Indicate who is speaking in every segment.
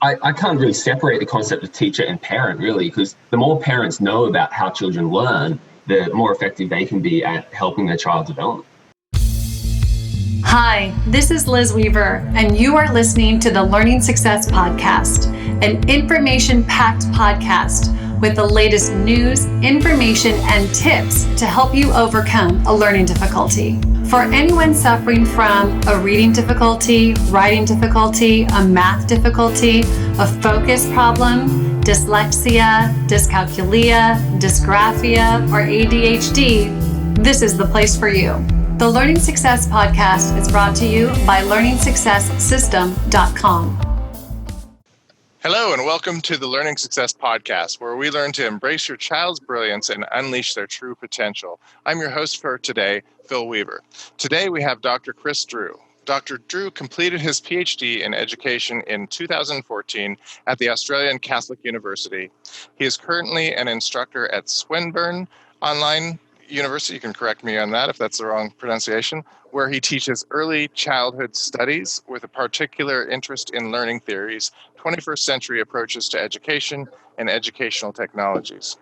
Speaker 1: I can't really separate the concept of teacher and parent, really, because the more parents know about how children learn, the more effective they can be at helping their child develop.
Speaker 2: Hi, this is Liz Weaver, and you are listening to the Learning Success Podcast, an information-packed podcast with the latest news, information, and tips to help you overcome a learning difficulty. For anyone suffering from a reading difficulty, writing difficulty, a math difficulty, a focus problem, dyslexia, dyscalculia, dysgraphia, or ADHD, this is the place for you. The Learning Success Podcast is brought to you by learningsuccesssystem.com.
Speaker 3: Hello, and welcome to the Learning Success Podcast, where we learn to embrace your child's brilliance and unleash their true potential. I'm your host for today, Phil Weaver. Today we have Dr. Chris Drew. Dr. Drew completed his PhD in education in 2014 at the Australian Catholic University. He is currently an instructor at Swinburne Online University, you can correct me on that if that's the wrong pronunciation, where he teaches early childhood studies with a particular interest in learning theories, 21st century approaches to education, and educational technologies.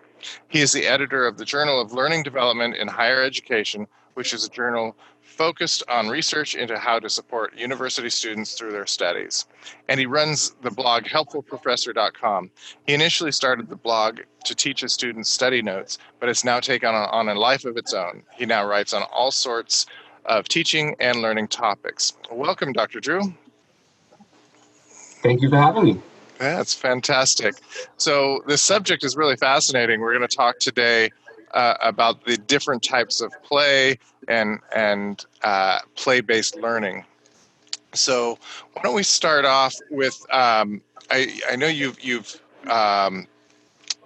Speaker 3: He is the editor of the Journal of Learning Development in Higher Education, which is a journal focused on research into how to support university students through their studies. And he runs the blog helpfulprofessor.com. He initially started the blog to teach his students study notes, but it's now taken on a life of its own. He now writes on all sorts of teaching and learning topics. Welcome, Dr. Drew.
Speaker 1: Thank you for having me.
Speaker 3: That's fantastic. So this subject is really fascinating. We're going to talk today about the different types of play and play-based learning. So why don't we start off with, I know you've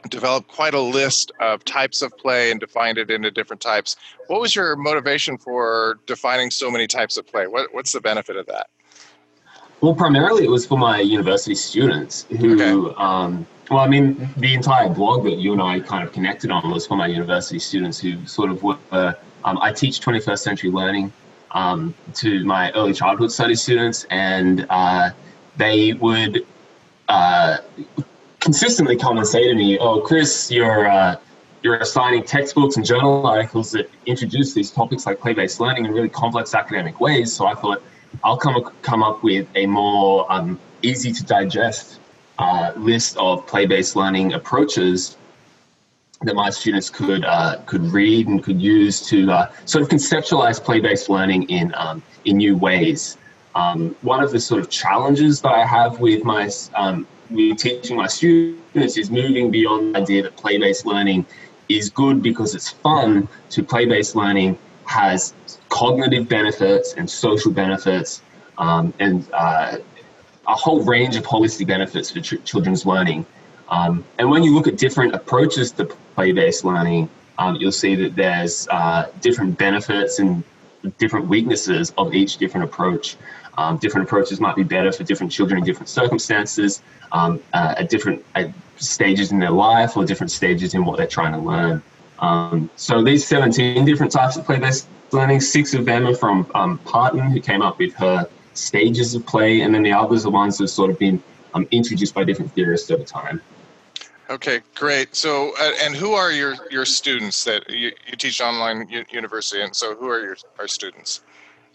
Speaker 3: developed quite a list of types of play and defined it into different types. What was your motivation for defining so many types of play? What's the benefit of that?
Speaker 1: Well, primarily it was for my university students who, the entire blog that you and I kind of connected on was for my university students who sort of were, I teach 21st century learning to my early childhood study students, and they would consistently come and say to me, "Oh, Chris, you're assigning textbooks and journal articles that introduce these topics like play-based learning in really complex academic ways." So I thought I'll come up with a more easy to digest list of play-based learning approaches that my students could read and could use to sort of conceptualize play-based learning in new ways. One of the sort of challenges that I have with teaching my students is moving beyond the idea that play-based learning is good because it's fun to play-based learning has cognitive benefits and social benefits and a whole range of holistic benefits for children's learning. And when you look at different approaches to play-based learning, you'll see that there's different benefits and different weaknesses of each different approach. Different approaches might be better for different children in different circumstances, at different stages in their life or different stages in what they're trying to learn. So these 17 different types of play-based learning, 6 of them are from Parton, who came up with her stages of play, and then the others are ones that have sort of been introduced by different theorists over time. Okay,
Speaker 3: great. So, and who are your students that you teach online university, and so who are our students?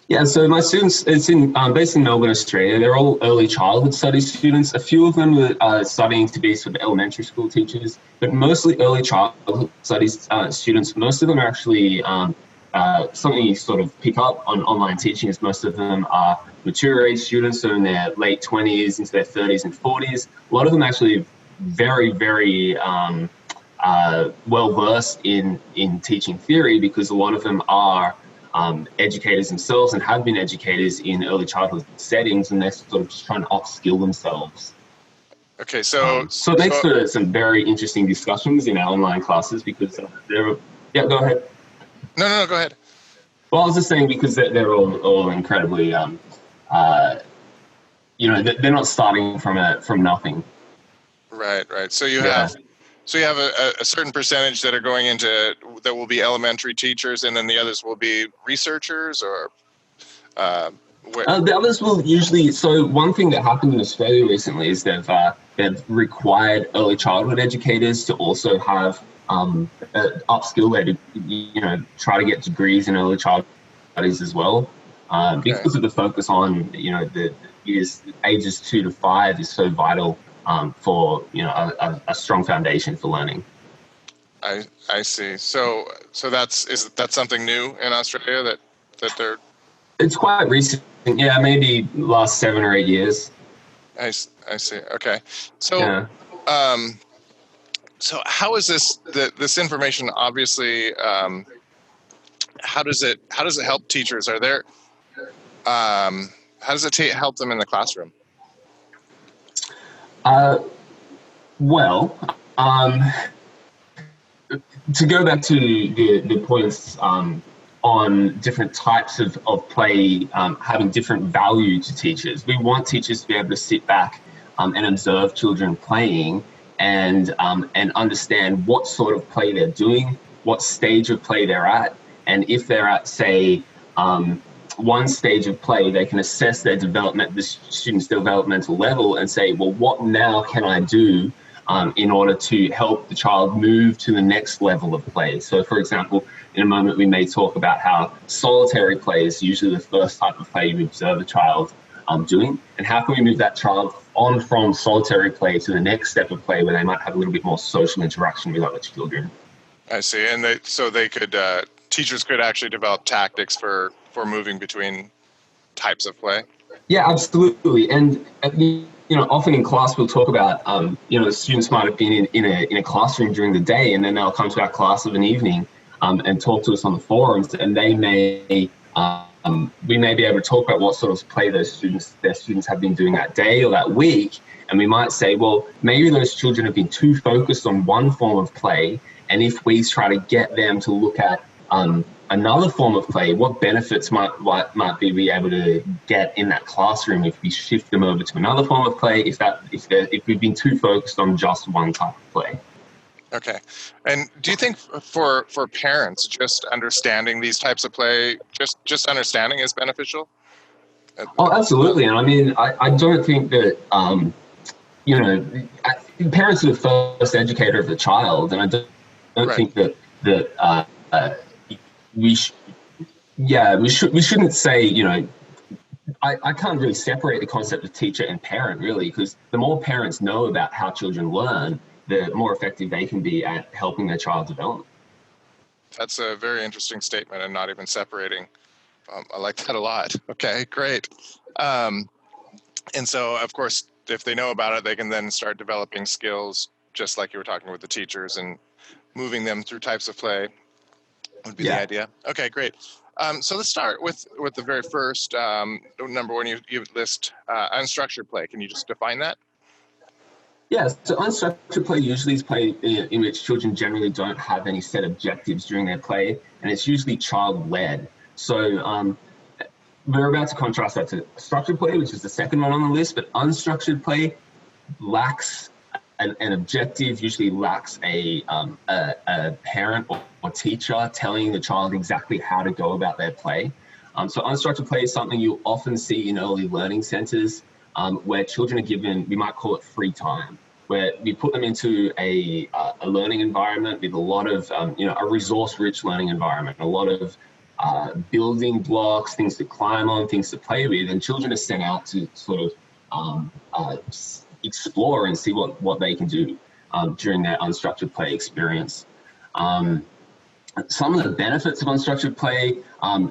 Speaker 1: Yeah, so my students, it's based in Melbourne, Australia. They're all early childhood studies students. A few of them are studying to be sort of elementary school teachers, but mostly early childhood studies students. Most of them are actually something you sort of pick up on online teaching, is most of them are mature age students, so in their late 20s into their 30s and 40s. A lot of them actually very, very well versed in teaching theory, because a lot of them are educators themselves and have been educators in early childhood settings, and they're sort of just trying to upskill themselves.
Speaker 3: Okay, so
Speaker 1: it makes for some very interesting discussions in our online classes, because yeah, go ahead.
Speaker 3: No, go ahead.
Speaker 1: Well, I was just saying, because they're all incredibly, they're not starting from nothing.
Speaker 3: Right. So you have a certain percentage that are going into, that will be elementary teachers, and then the others will be researchers or
Speaker 1: The others will usually, so one thing that happened in Australia recently is they've required early childhood educators to also have upskill there to, try to get degrees in early childhood studies as well. Because of the focus on, the years, ages 2 to 5 is so vital for, a strong foundation for learning.
Speaker 3: I see. So is that something new in Australia that they're...
Speaker 1: It's quite recent. Yeah, maybe last 7 or 8 years.
Speaker 3: I see. Okay. So, so how is this information obviously, how does it help teachers? Are there, how does it help them in the classroom?
Speaker 1: Well, to go back to the points on different types of play having different value to teachers, we want teachers to be able to sit back and observe children playing and understand what sort of play they're doing, what stage of play they're at, and if they're at, say, one stage of play, they can assess their development, the student's developmental level, and say, well, what now can I do in order to help the child move to the next level of play? So, for example, in a moment, we may talk about how solitary play is usually the first type of play you observe a child doing, and how can we move that child on from solitary play to the next step of play where they might have a little bit more social interaction with other children.
Speaker 3: I see. And they could, teachers could actually develop tactics for moving between types of play?
Speaker 1: Yeah, absolutely. And often in class we'll talk about, the students might have been in a classroom during the day, and then they'll come to our class of an evening and talk to us on the forums, and we may be able to talk about what sort of play their students have been doing that day or that week. And we might say, well, maybe those children have been too focused on one form of play, and if we try to get them to look at another form of play, what benefits might be able to get in that classroom if we shift them over to another form of play, if we've been too focused on just one type of play.
Speaker 3: Okay. And do you think for parents, just understanding these types of play, just understanding is beneficial?
Speaker 1: Oh, absolutely. And I mean, I don't think that, parents are the first educator of the child, and I don't think that we shouldn't say, I can't really separate the concept of teacher and parent, really, because the more parents know about how children learn, the more effective they can be at helping their child develop.
Speaker 3: That's a very interesting statement, and not even separating. I like that a lot. Okay, great. And so, of course, if they know about it, they can then start developing skills, just like you were talking with the teachers, and moving them through types of play would be the idea. Okay, great. So let's start with the very first number one. You list unstructured play. Can you just define that?
Speaker 1: Yeah, so unstructured play usually is play in which children generally don't have any set objectives during their play, and it's usually child-led. So we're about to contrast that to structured play, which is the second one on the list, but unstructured play lacks an objective, usually lacks a parent or teacher telling the child exactly how to go about their play. So unstructured play is something you often see in early learning centers, where children are given, we might call it free time, where we put them into a learning environment with a lot of, a resource-rich learning environment, a lot of building blocks, things to climb on, things to play with, and children are sent out to sort of explore and see what they can do during their unstructured play experience. Some of the benefits of unstructured play,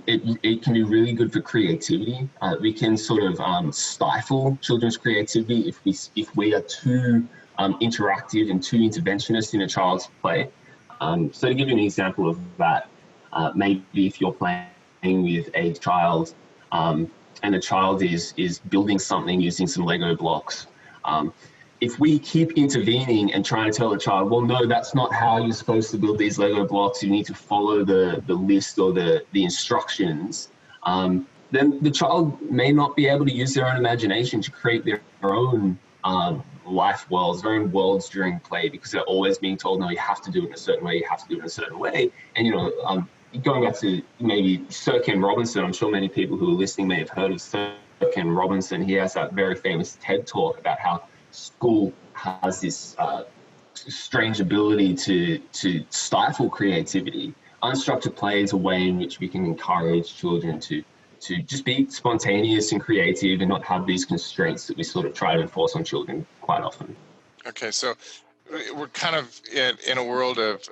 Speaker 1: it can be really good for creativity. We can sort of stifle children's creativity if we are too interactive and too interventionist in a child's play. So to give you an example of that, maybe if you're playing with a child and the child is building something using some Lego blocks, if we keep intervening and trying to tell the child, well, no, that's not how you're supposed to build these Lego blocks, you need to follow the list or the instructions, then the child may not be able to use their own imagination to create their own life worlds, their own worlds during play, because they're always being told, no, you have to do it in a certain way, you have to do it in a certain way. And, going back to maybe Sir Ken Robinson, I'm sure many people who are listening may have heard of Sir Ken Robinson. He has that very famous TED talk about how school has this strange ability to stifle creativity. Unstructured play is a way in which we can encourage children to just be spontaneous and creative and not have these constraints that we sort of try to enforce on children quite often.
Speaker 3: Okay, so we're kind of in a world of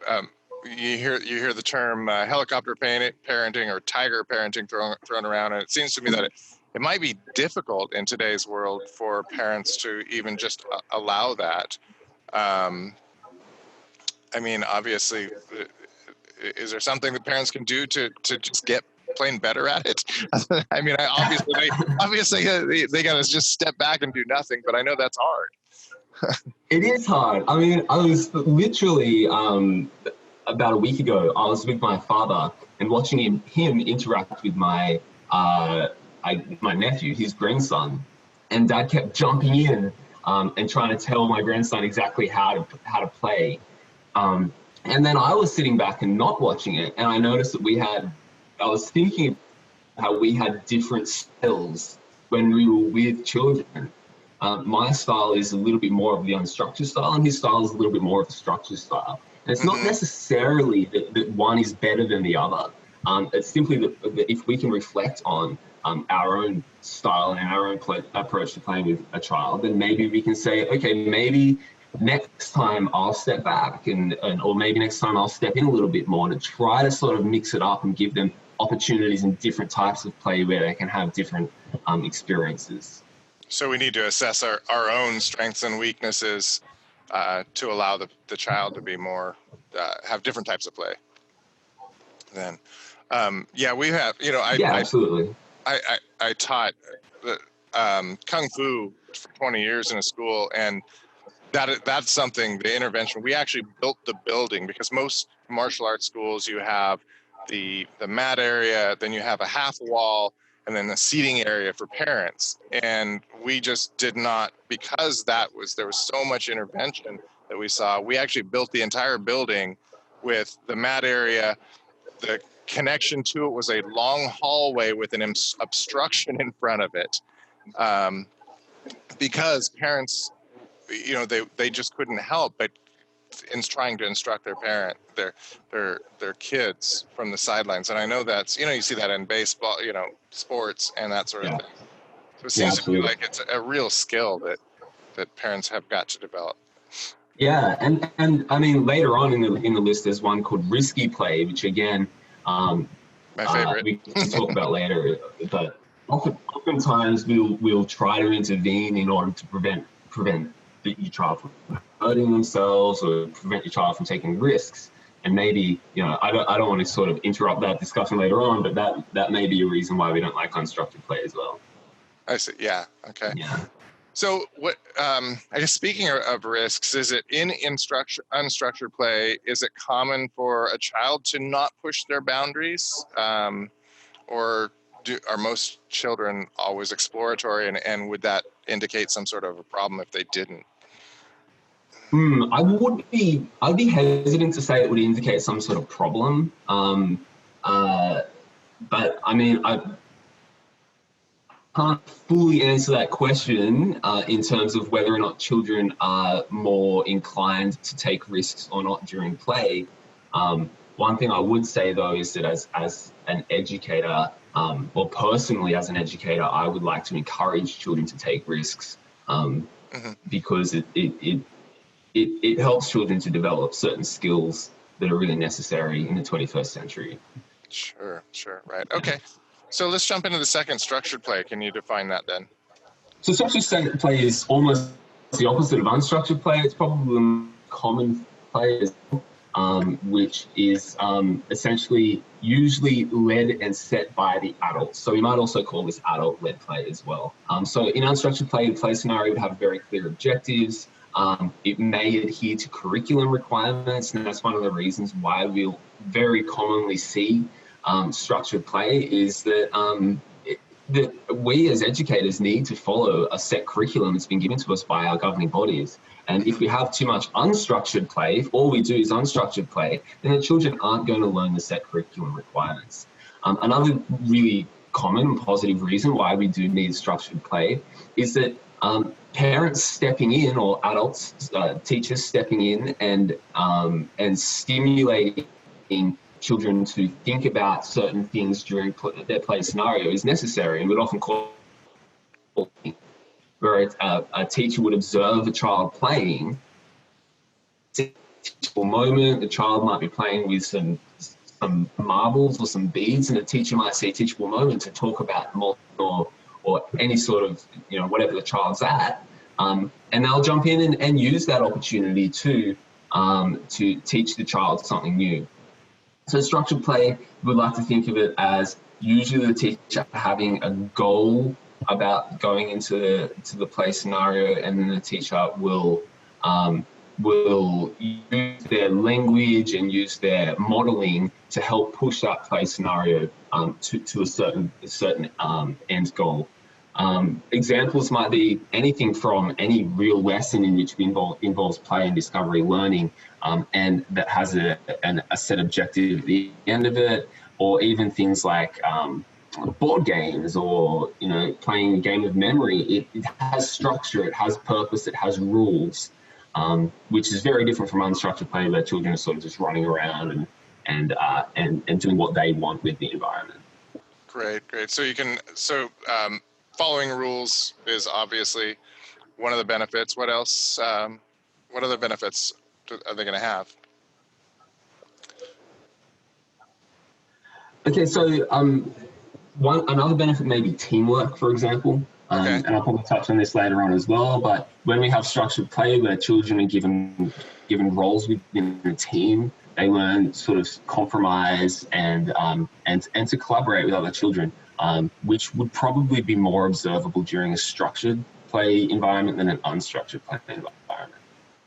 Speaker 3: you hear the term helicopter parenting or tiger parenting thrown around, and it seems to me that it might be difficult in today's world for parents to even just allow that. I mean, obviously, is there something that parents can do to just get plain better at it? I mean, obviously they got to just step back and do nothing, but I know that's hard.
Speaker 1: It is hard. I mean, I was literally about a week ago, I was with my father and watching him interact with my nephew, his grandson, and Dad kept jumping in and trying to tell my grandson exactly how to play. And then I was sitting back and not watching it, and I noticed that I was thinking how we had different styles when we were with children. My style is a little bit more of the unstructured style, and his style is a little bit more of the structured style. And it's not necessarily that one is better than the other. It's simply that if we can reflect on our own style and our own approach to playing with a child, then maybe we can say, okay, maybe next time I'll step back or maybe next time I'll step in a little bit more to try to sort of mix it up and give them opportunities in different types of play where they can have different experiences.
Speaker 3: So we need to assess our own strengths and weaknesses to allow the child to be more, have different types of play. Then, we have,
Speaker 1: absolutely.
Speaker 3: I taught Kung Fu for 20 years in a school, and that's something, the intervention, we actually built the building, because most martial arts schools, you have the mat area, then you have a half wall, and then the seating area for parents. And we just did not, because there was so much intervention that we saw, we actually built the entire building with the mat area. The connection to it was a long hallway with an obstruction in front of it. Because parents, they just couldn't help but in trying to instruct their kids from the sidelines. And I know that's, you see that in baseball, sports and that sort of thing. So it seems to me like it's a real skill that parents have got to develop.
Speaker 1: Yeah, and I mean, later on in the list, there's one called risky play, which again,
Speaker 3: my favorite.
Speaker 1: We can talk about later. But oftentimes we'll try to intervene in order to prevent your child from hurting themselves or prevent your child from taking risks. And maybe, I don't want to sort of interrupt that discussion later on, but that may be a reason why we don't like unstructured play as well.
Speaker 3: I see. Yeah. Okay.
Speaker 1: Yeah.
Speaker 3: So what, I guess speaking of risks, is it in unstructured play, is it common for a child to not push their boundaries? Or are most children always exploratory, and would that indicate some sort of a problem if they didn't?
Speaker 1: I'd be hesitant to say it would indicate some sort of problem. But I mean, I can't fully answer that question in terms of whether or not children are more inclined to take risks or not during play. One thing I would say though is that as an educator, or personally as an educator, I would like to encourage children to take risks because it helps children to develop certain skills that are really necessary in the 21st century.
Speaker 3: Sure, right. Okay, so let's jump into the second, structured play. Can you define that then?
Speaker 1: So structured play is almost the opposite of unstructured play. It's probably the common play, which is essentially usually led and set by the adults. So we might also call this adult-led play as well. So in unstructured play, the play scenario would have very clear objectives. It may adhere to curriculum requirements, and that's one of the reasons why we'll very commonly see structured play is that that we as educators need to follow a set curriculum that's been given to us by our governing bodies. And if we have too much unstructured play, if all we do is unstructured play, then the children aren't going to learn the set curriculum requirements. Another really common and positive reason why we do need structured play is that parents stepping in, or adults, teachers stepping in and stimulating children to think about certain things during their play scenario is necessary, and would often call where a teacher would observe a child playing, teachable moment, the child might be playing with some marbles or some beads, and a teacher might see a teachable moment to talk about or any sort of, whatever the child's at, and they'll jump in and use that opportunity to teach the child something new. So structured play, we'd like to think of it as usually the teacher having a goal about going into the play scenario, and then the teacher will use their language and use their modeling to help push that play scenario to a certain end goal. Examples might be anything from any real lesson in which involves play and discovery learning, and that has a set objective at the end of it, or even things like board games, or playing a game of memory. It has structure, it has purpose, it has rules, which is very different from unstructured play, where children are sort of just running around and doing what they want with the environment.
Speaker 3: Great. So following rules is obviously one of the benefits. What else? What other benefits are they going to have?
Speaker 1: Okay, so another benefit may be teamwork, for example.
Speaker 3: Okay.
Speaker 1: And I'll probably touch on this later on as well. But when we have structured play where children are given roles within the team, they learn sort of compromise and to collaborate with other children, which would probably be more observable during a structured play environment than an unstructured play environment.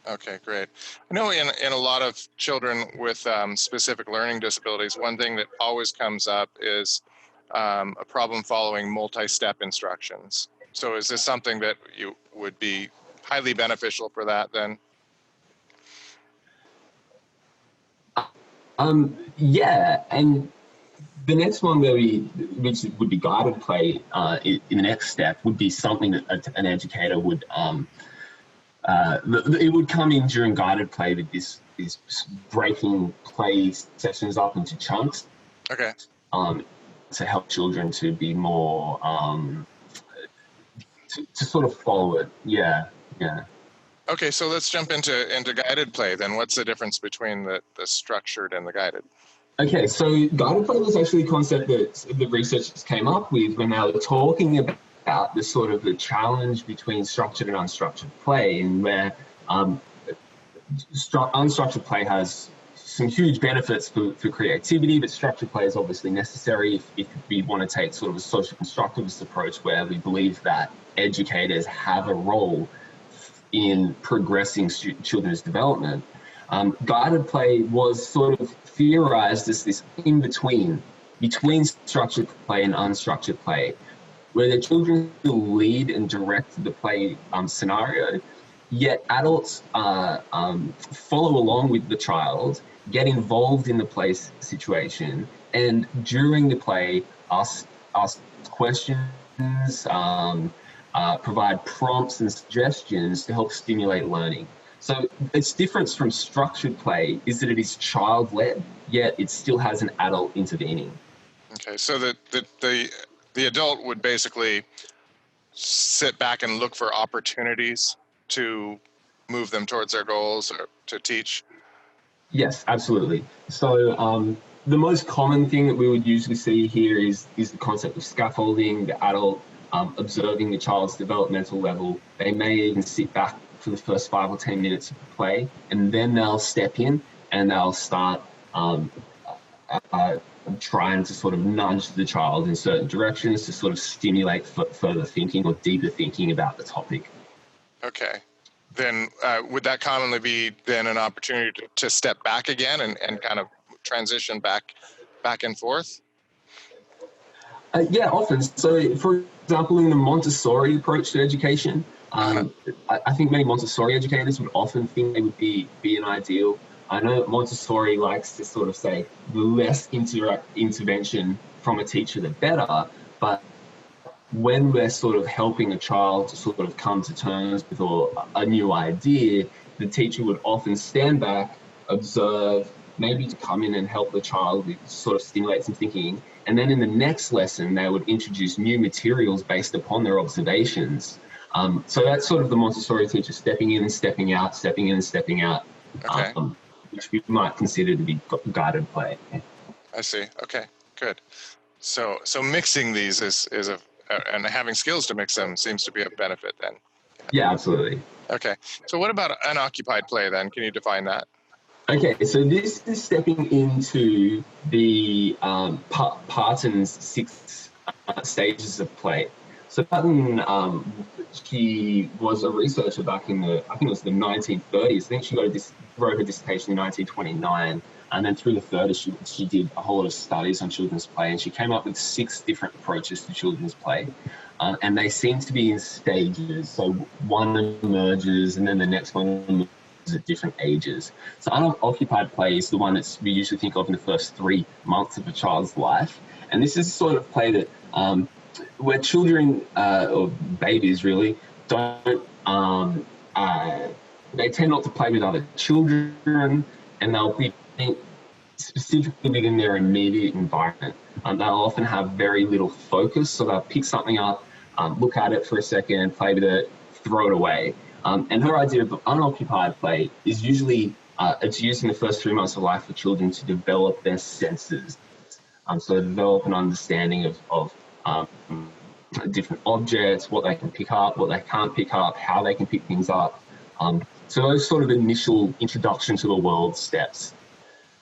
Speaker 3: Okay, great. I know in a lot of children with specific learning disabilities, one thing that always comes up is a problem following multi-step instructions. So is this something that you would be highly beneficial for that then?
Speaker 1: Yeah, and the next one which would be guided play in the next step would be something that an educator would it would come in during guided play with this breaking play sessions up into chunks.
Speaker 3: Okay.
Speaker 1: To help children to be more to sort of follow it. Yeah.
Speaker 3: Okay, so let's jump into guided play then. What's the difference between the structured and the guided?
Speaker 1: Okay, so guided play was actually a concept that the researchers came up with when they were talking about the sort of the challenge between structured and unstructured play, and where unstructured play has some huge benefits for creativity, but structured play is obviously necessary if we want to take sort of a social constructivist approach, where we believe that educators have a role in progressing children's development. Guided play was sort of theorized as this between structured play and unstructured play, where the children will lead and direct the play scenario, yet adults follow along with the child, get involved in the play situation, and during the play ask questions, provide prompts and suggestions to help stimulate learning. So its difference from structured play is that it is child-led, yet it still has an adult intervening.
Speaker 3: Okay, so the adult would basically sit back and look for opportunities to move them towards their goals or to teach?
Speaker 1: Yes, absolutely. So the most common thing that we would usually see here is the concept of scaffolding, the adult observing the child's developmental level. They may even sit back for the first 5 or 10 minutes of play, and then they'll step in and they'll start trying to sort of nudge the child in certain directions to sort of stimulate further thinking or deeper thinking about the topic.
Speaker 3: Okay. Then would that commonly be then an opportunity to step back again and kind of transition back and forth?
Speaker 1: Yeah, often. So, for example, in the Montessori approach to education, I think many Montessori educators would often think they would be an ideal. I know that Montessori likes to sort of say the less intervention from a teacher, the better. But when we're sort of helping a child to sort of come to terms with a new idea, the teacher would often stand back, observe, maybe to come in and help the child with sort of stimulate some thinking. And then in the next lesson, they would introduce new materials based upon their observations. So that's sort of the Montessori teacher stepping in and stepping out, stepping in and stepping out,
Speaker 3: Okay.
Speaker 1: which we might consider to be guided play.
Speaker 3: I see. Okay, good. So mixing these is and having skills to mix them seems to be a benefit then.
Speaker 1: Yeah, absolutely.
Speaker 3: Okay. So what about unoccupied play then? Can you define that?
Speaker 1: Okay, so this is stepping into the Parton's 6 stages of play. So Parton, she was a researcher back in I think it was the 1930s. I think she wrote her dissertation in 1929. And then through the 30s, she did a whole lot of studies on children's play, and she came up with 6 different approaches to children's play. And they seem to be in stages. So one emerges, and then the next one emerges at different ages. So unoccupied play is the one that we usually think of in the first 3 months of a child's life. And this is sort of play that where children, or babies really, don't, they tend not to play with other children, and they'll be specifically within their immediate environment. They'll often have very little focus, so they'll pick something up, look at it for a second, play with it, throw it away. And her idea of unoccupied play is usually, it's used in the first 3 months of life for children to develop their senses. So develop an understanding of different objects, what they can pick up, what they can't pick up, how they can pick things up. So those sort of initial introduction to the world steps.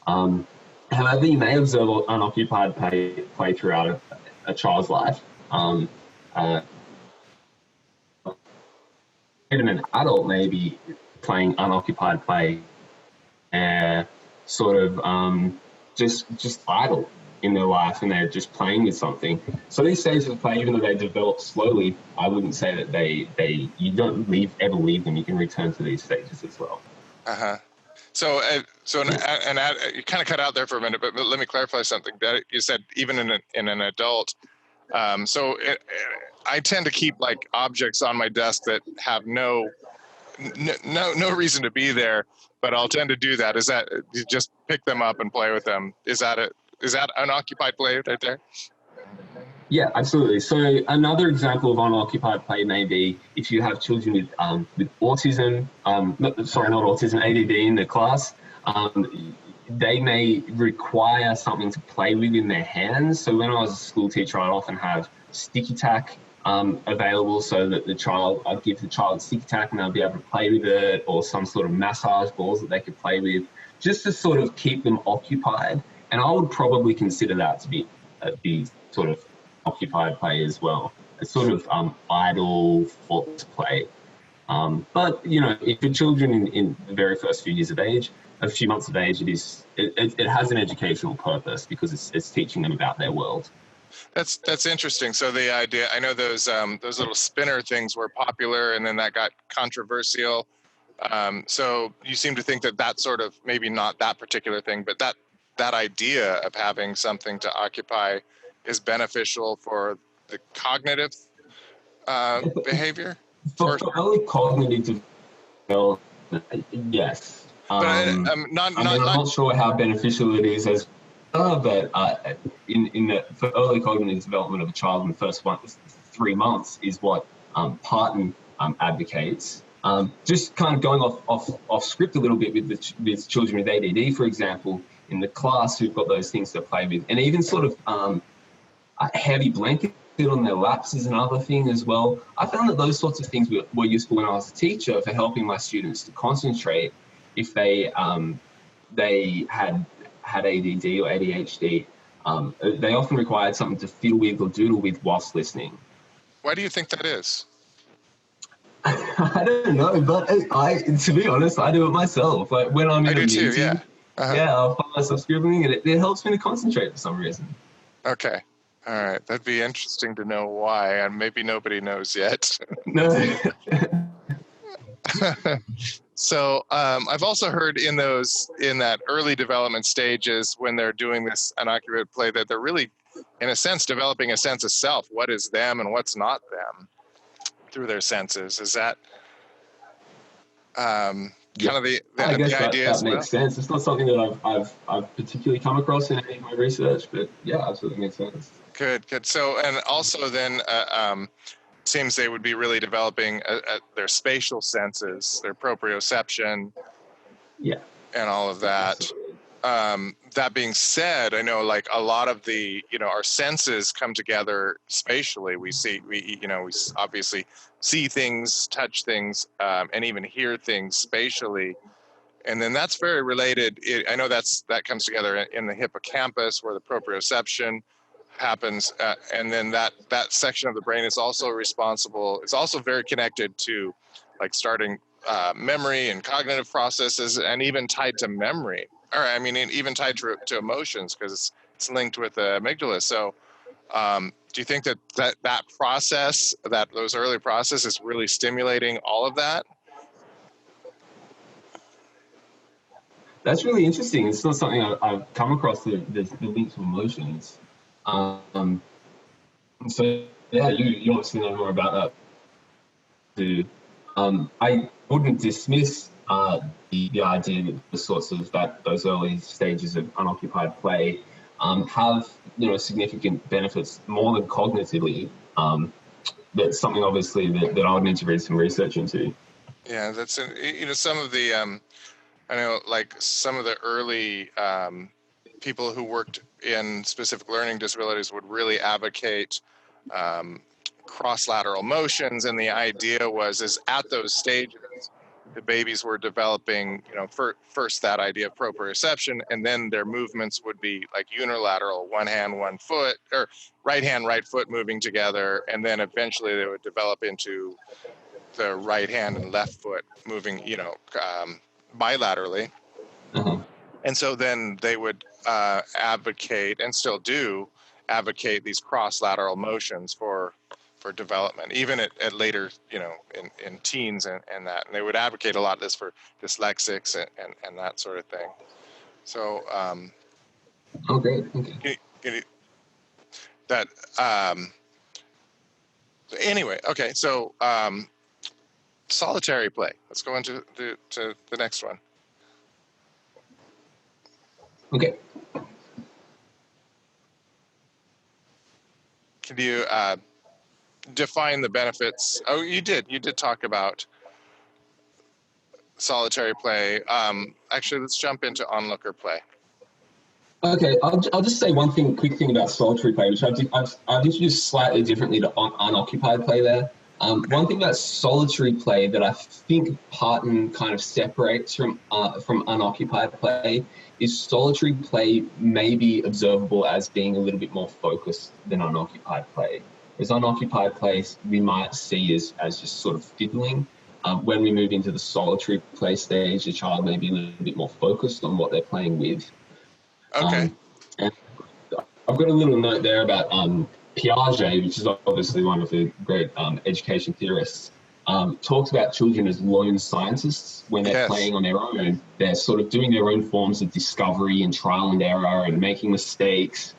Speaker 1: However, you may observe unoccupied play throughout a child's life. Even an adult may be playing unoccupied play and sort of just idle in their life, and they're just playing with something. So these stages of play, even though they develop slowly, I wouldn't say that you don't ever leave them. You can return to these stages as well.
Speaker 3: So you kind of cut out there for a minute, but let me clarify something. That you said even in an adult. I tend to keep like objects on my desk that have no reason to be there, but I'll tend to do that. Is that you just pick them up and play with them? Is that unoccupied play right there?
Speaker 1: Yeah, absolutely. So another example of unoccupied play may be if you have children with autism, not autism, ADD in the class, they may require something to play with in their hands. So when I was a school teacher, I'd often have sticky tack available so that I'd give the child sticky tack and they'll be able to play with it, or some sort of massage balls that they could play with, just to sort of keep them occupied. And I would probably consider that to be sort of occupied play as well. It's sort of idle, thoughtless play. But if your children in the very first few years of age, a few months of age, it has an educational purpose because it's teaching them about their world.
Speaker 3: That's interesting. So the idea, I know those little spinner things were popular, and then that got controversial. So you seem to think that sort of, maybe not that particular thing, but that idea of having something to occupy is beneficial for the cognitive behavior?
Speaker 1: For early cognitive development, yes.
Speaker 3: But I'm
Speaker 1: not sure how beneficial it is as well, but for early cognitive development of a child in the first 3 months is what Parton advocates. Just kind of going off script a little bit with children with ADD, for example, in the class who've got those things to play with, and even sort of a heavy blanket on their laps is another thing as well. I found that those sorts of things were useful when I was a teacher for helping my students to concentrate if they had ADD or ADHD. They often required something to fiddle with or doodle with whilst listening.
Speaker 3: Why do you think that is?
Speaker 1: I don't know, but to be honest, I do it myself. Like when I'm in a meeting,
Speaker 3: yeah.
Speaker 1: I'll find myself scribbling, and it helps me to concentrate for some reason.
Speaker 3: Okay. All right, that'd be interesting to know why, and maybe nobody knows yet.
Speaker 1: No.
Speaker 3: So I've also heard in that early development stages when they're doing this unoccupied play that they're really, in a sense, developing a sense of self. What is them and what's not them through their senses? Is that kind of the
Speaker 1: I guess
Speaker 3: idea
Speaker 1: that
Speaker 3: as well?
Speaker 1: makes sense. It's not something that I've particularly come across in any of my research, but yeah, absolutely makes sense.
Speaker 3: Good. So, and also then seems they would be really developing their spatial senses, their proprioception,
Speaker 1: Yeah,
Speaker 3: and all of that.
Speaker 1: absolutely.
Speaker 3: That being said, I know like a lot of the, our senses come together spatially. We obviously see things, touch things, and even hear things spatially. And then that's very related. I know that comes together in the hippocampus where the proprioception happens. And then that section of the brain is also responsible. It's also very connected to like starting memory and cognitive processes, and even tied to memory. Or I mean, even tied to emotions, because it's linked with the amygdala. So do you think that process, those early processes, is really stimulating all of that?
Speaker 1: That's really interesting. It's not something I've come across, the link to emotions. So yeah, you obviously know more about that too. I wouldn't dismiss the idea that the sorts of those early stages of unoccupied play have significant benefits more than cognitively. That's something obviously that I would need to read some research into.
Speaker 3: Yeah, that's some of the I know like some of the early people who worked in specific learning disabilities would really advocate crosslateral motions, and the idea is at those stages the babies were developing first that idea of proprioception, and then their movements would be like unilateral, one hand one foot, or right hand right foot moving together, and then eventually they would develop into the right hand and left foot moving bilaterally.
Speaker 1: Uh-huh.
Speaker 3: And so then they would advocate, and still do advocate, these cross-lateral motions for development, even at later, in teens and that. And they would advocate a lot of this for dyslexics and that sort of thing. So,
Speaker 1: Oh, great. Okay.
Speaker 3: Anyway, okay. So, solitary play. Let's go into to the next one.
Speaker 1: Okay.
Speaker 3: Can you define the benefits? Oh, you did talk about solitary play. Actually, let's jump into onlooker play.
Speaker 1: Okay, I'll just say one quick thing about solitary play, which I've introduced slightly differently to unoccupied play there. One thing about solitary play that I think Parton kind of separates from unoccupied play is solitary play may be observable as being a little bit more focused than unoccupied play. Whereas unoccupied play we might see as just sort of fiddling. When we move into the solitary play stage, the child may be a little bit more focused on what they're playing with.
Speaker 3: Okay.
Speaker 1: And I've got a little note there about Piaget, which is obviously one of the great education theorists, talks about children as lone scientists when they're playing on their own. They're sort of doing their own forms of discovery and trial and error and making mistakes.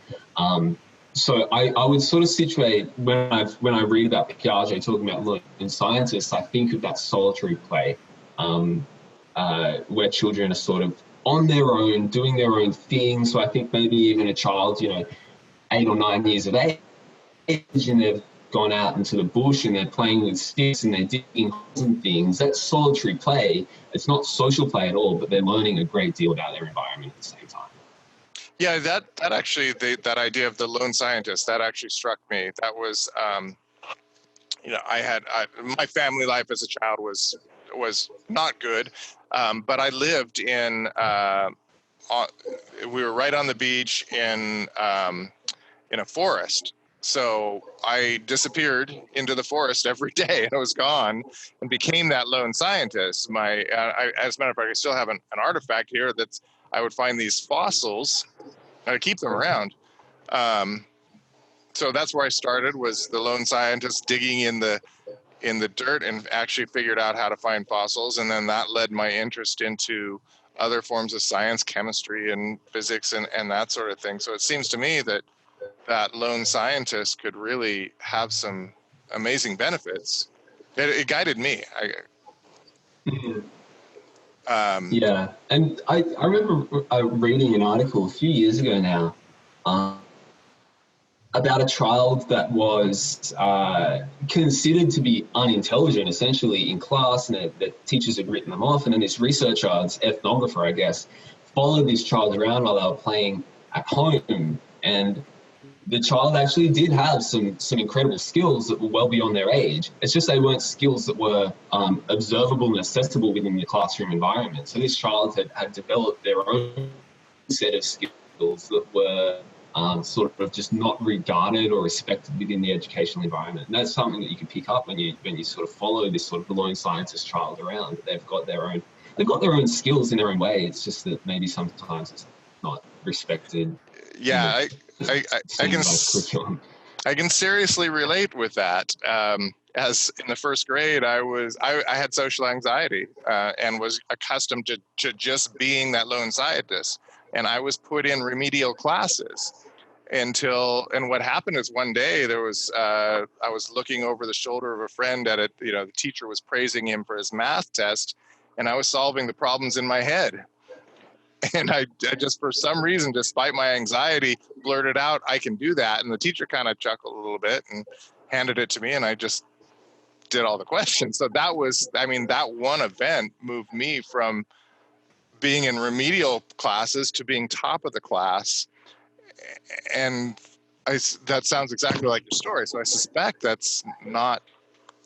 Speaker 1: So I would sort of situate, when I read about Piaget talking about lone scientists, I think of that solitary play where children are sort of on their own, doing their own thing. So I think maybe even a child, 8 or 9 years of age, and they've gone out into the bush and they're playing with sticks and they're digging holes and things. That's solitary play. It's not social play at all, but they're learning a great deal about their environment at the same time.
Speaker 3: Yeah, that actually, that idea of the lone scientist, that actually struck me. That was, my family life as a child was not good, but I lived in. We were right on the beach in a forest. So I disappeared into the forest every day, and I was gone, and became that lone scientist. As a matter of fact, I still have an artifact here that's. I would find these fossils, and I keep them around. so that's where I started, was the lone scientist digging in the dirt, and actually figured out how to find fossils. And then that led my interest into other forms of science, chemistry and physics and that sort of thing. So it seems to me that lone scientist could really have some amazing benefits. It guided me.
Speaker 1: Yeah, and I remember reading an article a few years ago now about a child that was considered to be unintelligent, essentially, in class, and the teachers had written them off. And then this researcher, this ethnographer, I guess, followed this child around while they were playing at home. And the child actually did have some incredible skills that were well beyond their age. It's just they weren't skills that were observable and accessible within the classroom environment. So this child had developed their own set of skills that were sort of just not regarded or respected within the educational environment. And that's something that you can pick up when you sort of follow this sort of lone scientist child around. They've got their own skills in their own way. It's just that maybe sometimes it's not respected.
Speaker 3: Yeah, I can seriously relate with that. As in the first grade, I had social anxiety and was accustomed to just being that lone scientist. And I was put in remedial classes and what happened is one day there was, I was looking over the shoulder of a friend at it, the teacher was praising him for his math test, and I was solving the problems in my head. And I just, for some reason, despite my anxiety, blurted out, "I can do that." And the teacher kind of chuckled a little bit and handed it to me, and I just did all the questions. So that one event moved me from being in remedial classes to being top of the class. And that sounds exactly like your story. So I suspect that's not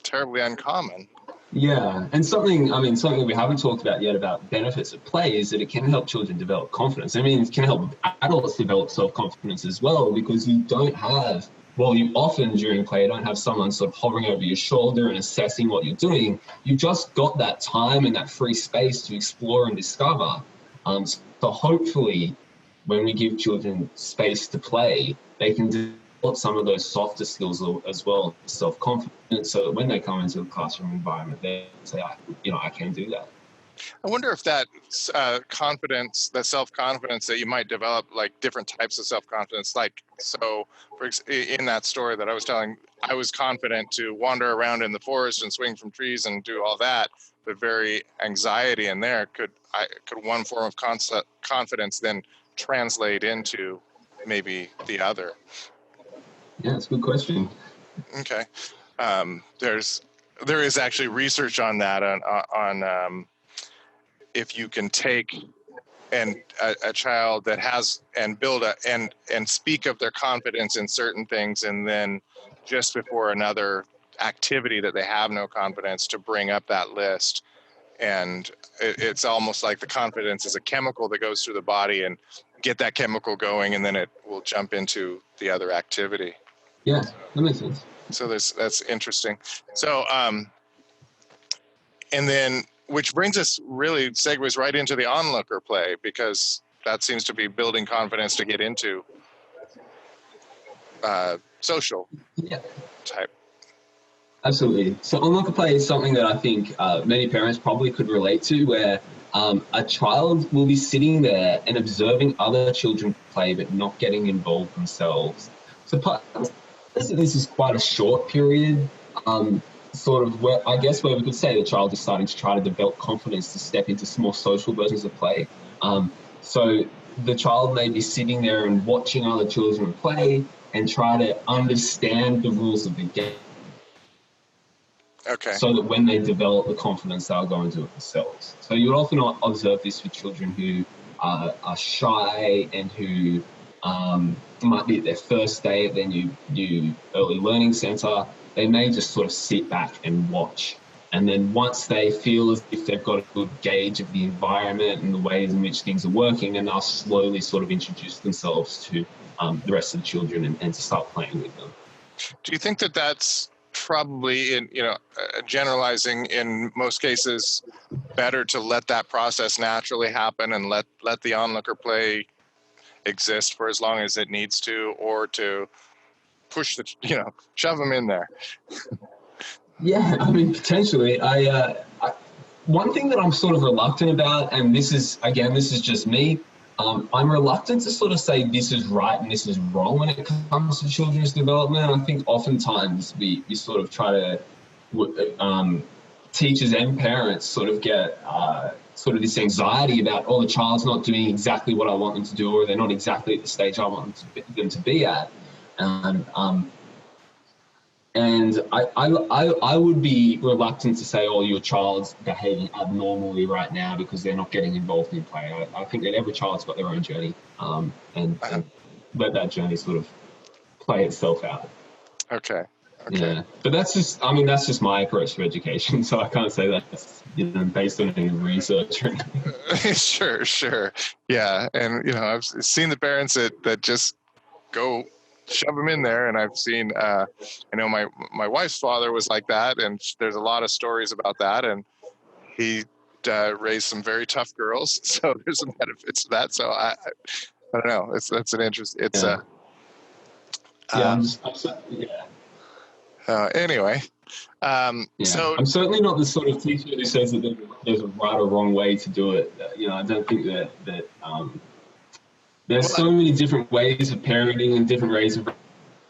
Speaker 3: terribly uncommon.
Speaker 1: Yeah, and something that we haven't talked about yet about benefits of play is that it can help children develop confidence. I mean, it can help adults develop self-confidence as well, because you often during play don't have someone sort of hovering over your shoulder and assessing what you're doing. You've just got that time and that free space to explore and discover. So hopefully, when we give children space to play, they can develop some of those softer skills as well, self-confidence, so that when they come into the classroom environment, they say, I can do that.
Speaker 3: I wonder if that confidence, that self-confidence that you might develop, like different types of self-confidence, in that story that I was telling, I was confident to wander around in the forest and swing from trees and do all that, but very anxiety in there. Could one form of confidence then translate into maybe the other?
Speaker 1: Yeah, that's a good question.
Speaker 3: Okay. There is actually research on that, on if you can take a child that has and build and speak of their confidence in certain things, and then just before another activity that they have no confidence, to bring up that list. And it's almost like the confidence is a chemical that goes through the body, and get that chemical going, and then it will jump into the other activity.
Speaker 1: Yeah, that makes sense.
Speaker 3: So that's interesting. So, and then, which brings us, really segues right into the onlooker play, because that seems to be building confidence to get into social type.
Speaker 1: Absolutely. So onlooker play is something that I think many parents probably could relate to, where a child will be sitting there and observing other children play, but not getting involved themselves. So this is quite a short period, where we could say the child is starting to try to develop confidence to step into more social versions of play. So the child may be sitting there and watching other children play and try to understand the rules of the game.
Speaker 3: Okay.
Speaker 1: So that when they develop the confidence, they'll go into it themselves. So you would often observe this with children who are shy and who might be at their first day at their new early learning centre. They may just sort of sit back and watch. And then once they feel as if they've got a good gauge of the environment and the ways in which things are working, and they'll slowly sort of introduce themselves to the rest of the children and to start playing with them.
Speaker 3: Do you think that that's probably generalizing in most cases better to let that process naturally happen and let the onlooker play exist for as long as it needs to, or to shove them in there.
Speaker 1: Yeah, I mean, potentially. One thing that I'm sort of reluctant about, and this is just me, I'm reluctant to sort of say this is right and this is wrong when it comes to children's development. I think oftentimes we sort of try to, teachers and parents sort of get sort of this anxiety about, the child's not doing exactly what I want them to do, or they're not exactly at the stage I want them to be at. And I would be reluctant to say, your child's behaving abnormally right now because they're not getting involved in play. I think that every child's got their own journey, and let that journey sort of play itself out.
Speaker 3: Okay.
Speaker 1: Yeah, but that's just my approach to education. So I can't say that's based on any research.
Speaker 3: Sure. Yeah, and I've seen the parents that just go shove them in there, and I've seen I know my wife's father was like that, and there's a lot of stories about that, and he raised some very tough girls, so there's some benefits to that. So I don't know, that's an interest. It's anyway. So
Speaker 1: I'm certainly not the sort of teacher who says that there's a right or wrong way to do it. I don't think that there's so many different ways of parenting and different ways of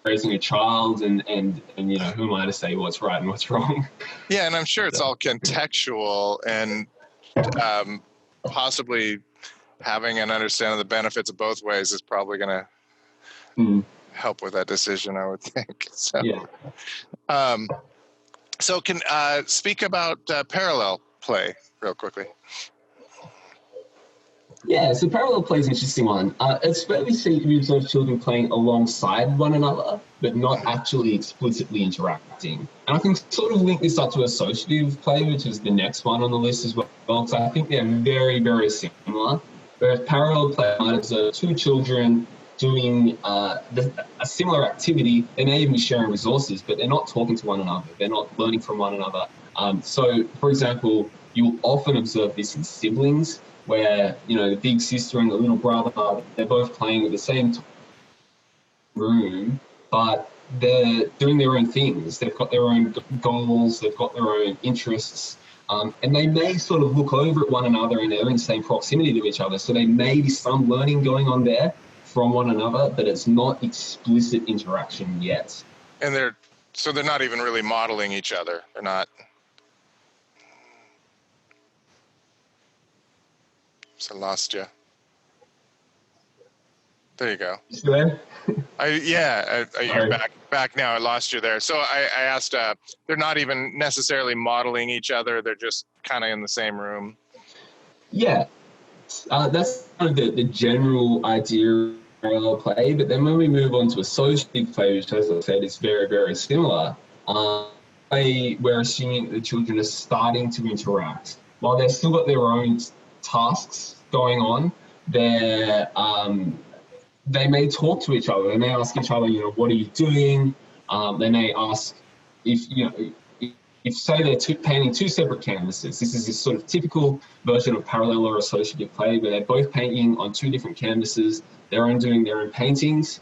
Speaker 1: raising a child, and who am I to say what's right and what's wrong?
Speaker 3: Yeah, and I'm sure it's all contextual, and possibly having an understanding of the benefits of both ways is probably going to help with that decision, I would think. So, yeah. So can speak about parallel play real quickly.
Speaker 1: Yeah, so parallel play is an interesting one. It's fairly seen to be observed children playing alongside one another, but not actually explicitly interacting. And I can sort of link this up to associative play, which is the next one on the list as well, because I think they're very, very similar. Whereas parallel play might observe two children doing a similar activity. They may even be sharing resources, but they're not talking to one another. They're not learning from one another. So, for example, you'll often observe this in siblings, where the big sister and the little brother, they're both playing with the same room, but they're doing their own things. They've got their own goals, they've got their own interests, and they may sort of look over at one another and they're in the same proximity to each other. So there may be some learning going on there from one another, but it's not explicit interaction yet.
Speaker 3: And they're not even really modeling each other. They're not. So lost you. There you go.
Speaker 1: You still there?
Speaker 3: You're back now. I lost you there. So I asked, they're not even necessarily modeling each other. They're just kind of in the same room.
Speaker 1: Yeah, that's kind of the general idea of parallel play. But then when we move on to associative play, which, as I said, is very, very similar, we're assuming that the children are starting to interact. While they've still got their own tasks going on, they may talk to each other. They may ask each other, what are you doing? They may ask if say they're painting two separate canvases. This is this sort of typical version of parallel or associative play, where they're both painting on two different canvases. They're doing their own paintings.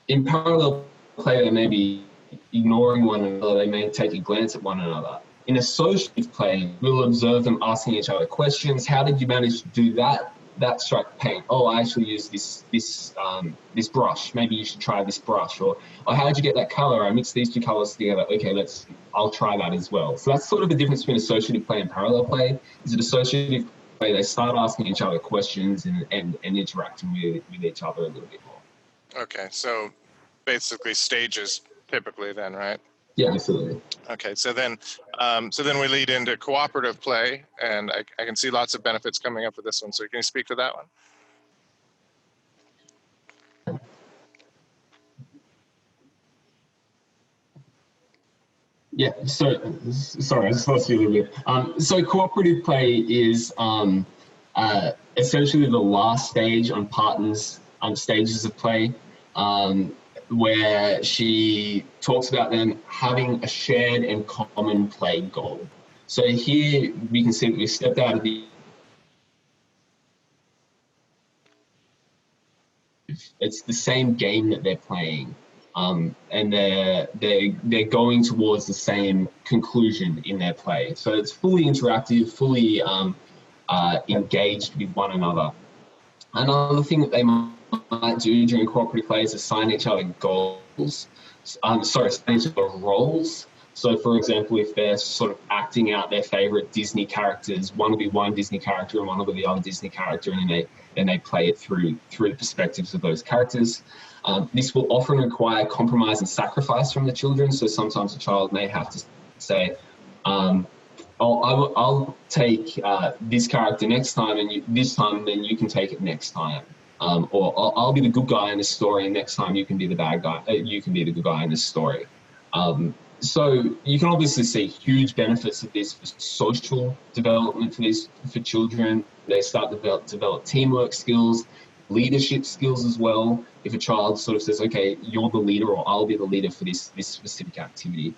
Speaker 1: In parallel play, they may be ignoring one another. They may take a glance at one another. In associative play, we'll observe them asking each other questions. How did you manage to do that stripe paint? Oh, I actually used this brush. Maybe you should try this brush. Or how did you get that color? I mixed these two colors together. Okay, I'll try that as well. So that's sort of the difference between associative play and parallel play. Is it associative play? They start asking each other questions and interacting with each other a little bit more.
Speaker 3: Okay, so basically stages typically then, right?
Speaker 1: Yeah, absolutely.
Speaker 3: Okay, so then we lead into cooperative play, and I can see lots of benefits coming up with this one. So can you speak to that one?
Speaker 1: Yeah, so sorry, I just lost you a little bit. So cooperative play is essentially the last stage on Parton's stages of play, where she talks about them having a shared and common play goal. So here we can see that we stepped out of it's the same game that they're playing. and they're going towards the same conclusion in their play. So it's fully interactive, fully engaged with one another. Another thing that they might do during cooperative play is assign each other goals. Assign each other roles. So, for example, if they're sort of acting out their favorite Disney characters, one will be one Disney character and one will be the other Disney character, and then they play it through the perspectives of those characters. This will often require compromise and sacrifice from the children. So sometimes a child may have to say, I'll take this character next time, and this time then you can take it next time. Or I'll be the good guy in this story, and next time you can be the bad guy. You can be the good guy in this story. So you can obviously see huge benefits of this for social development for children. They start to develop teamwork skills, leadership skills as well. If a child sort of says, okay, you're the leader, or I'll be the leader for this specific activity.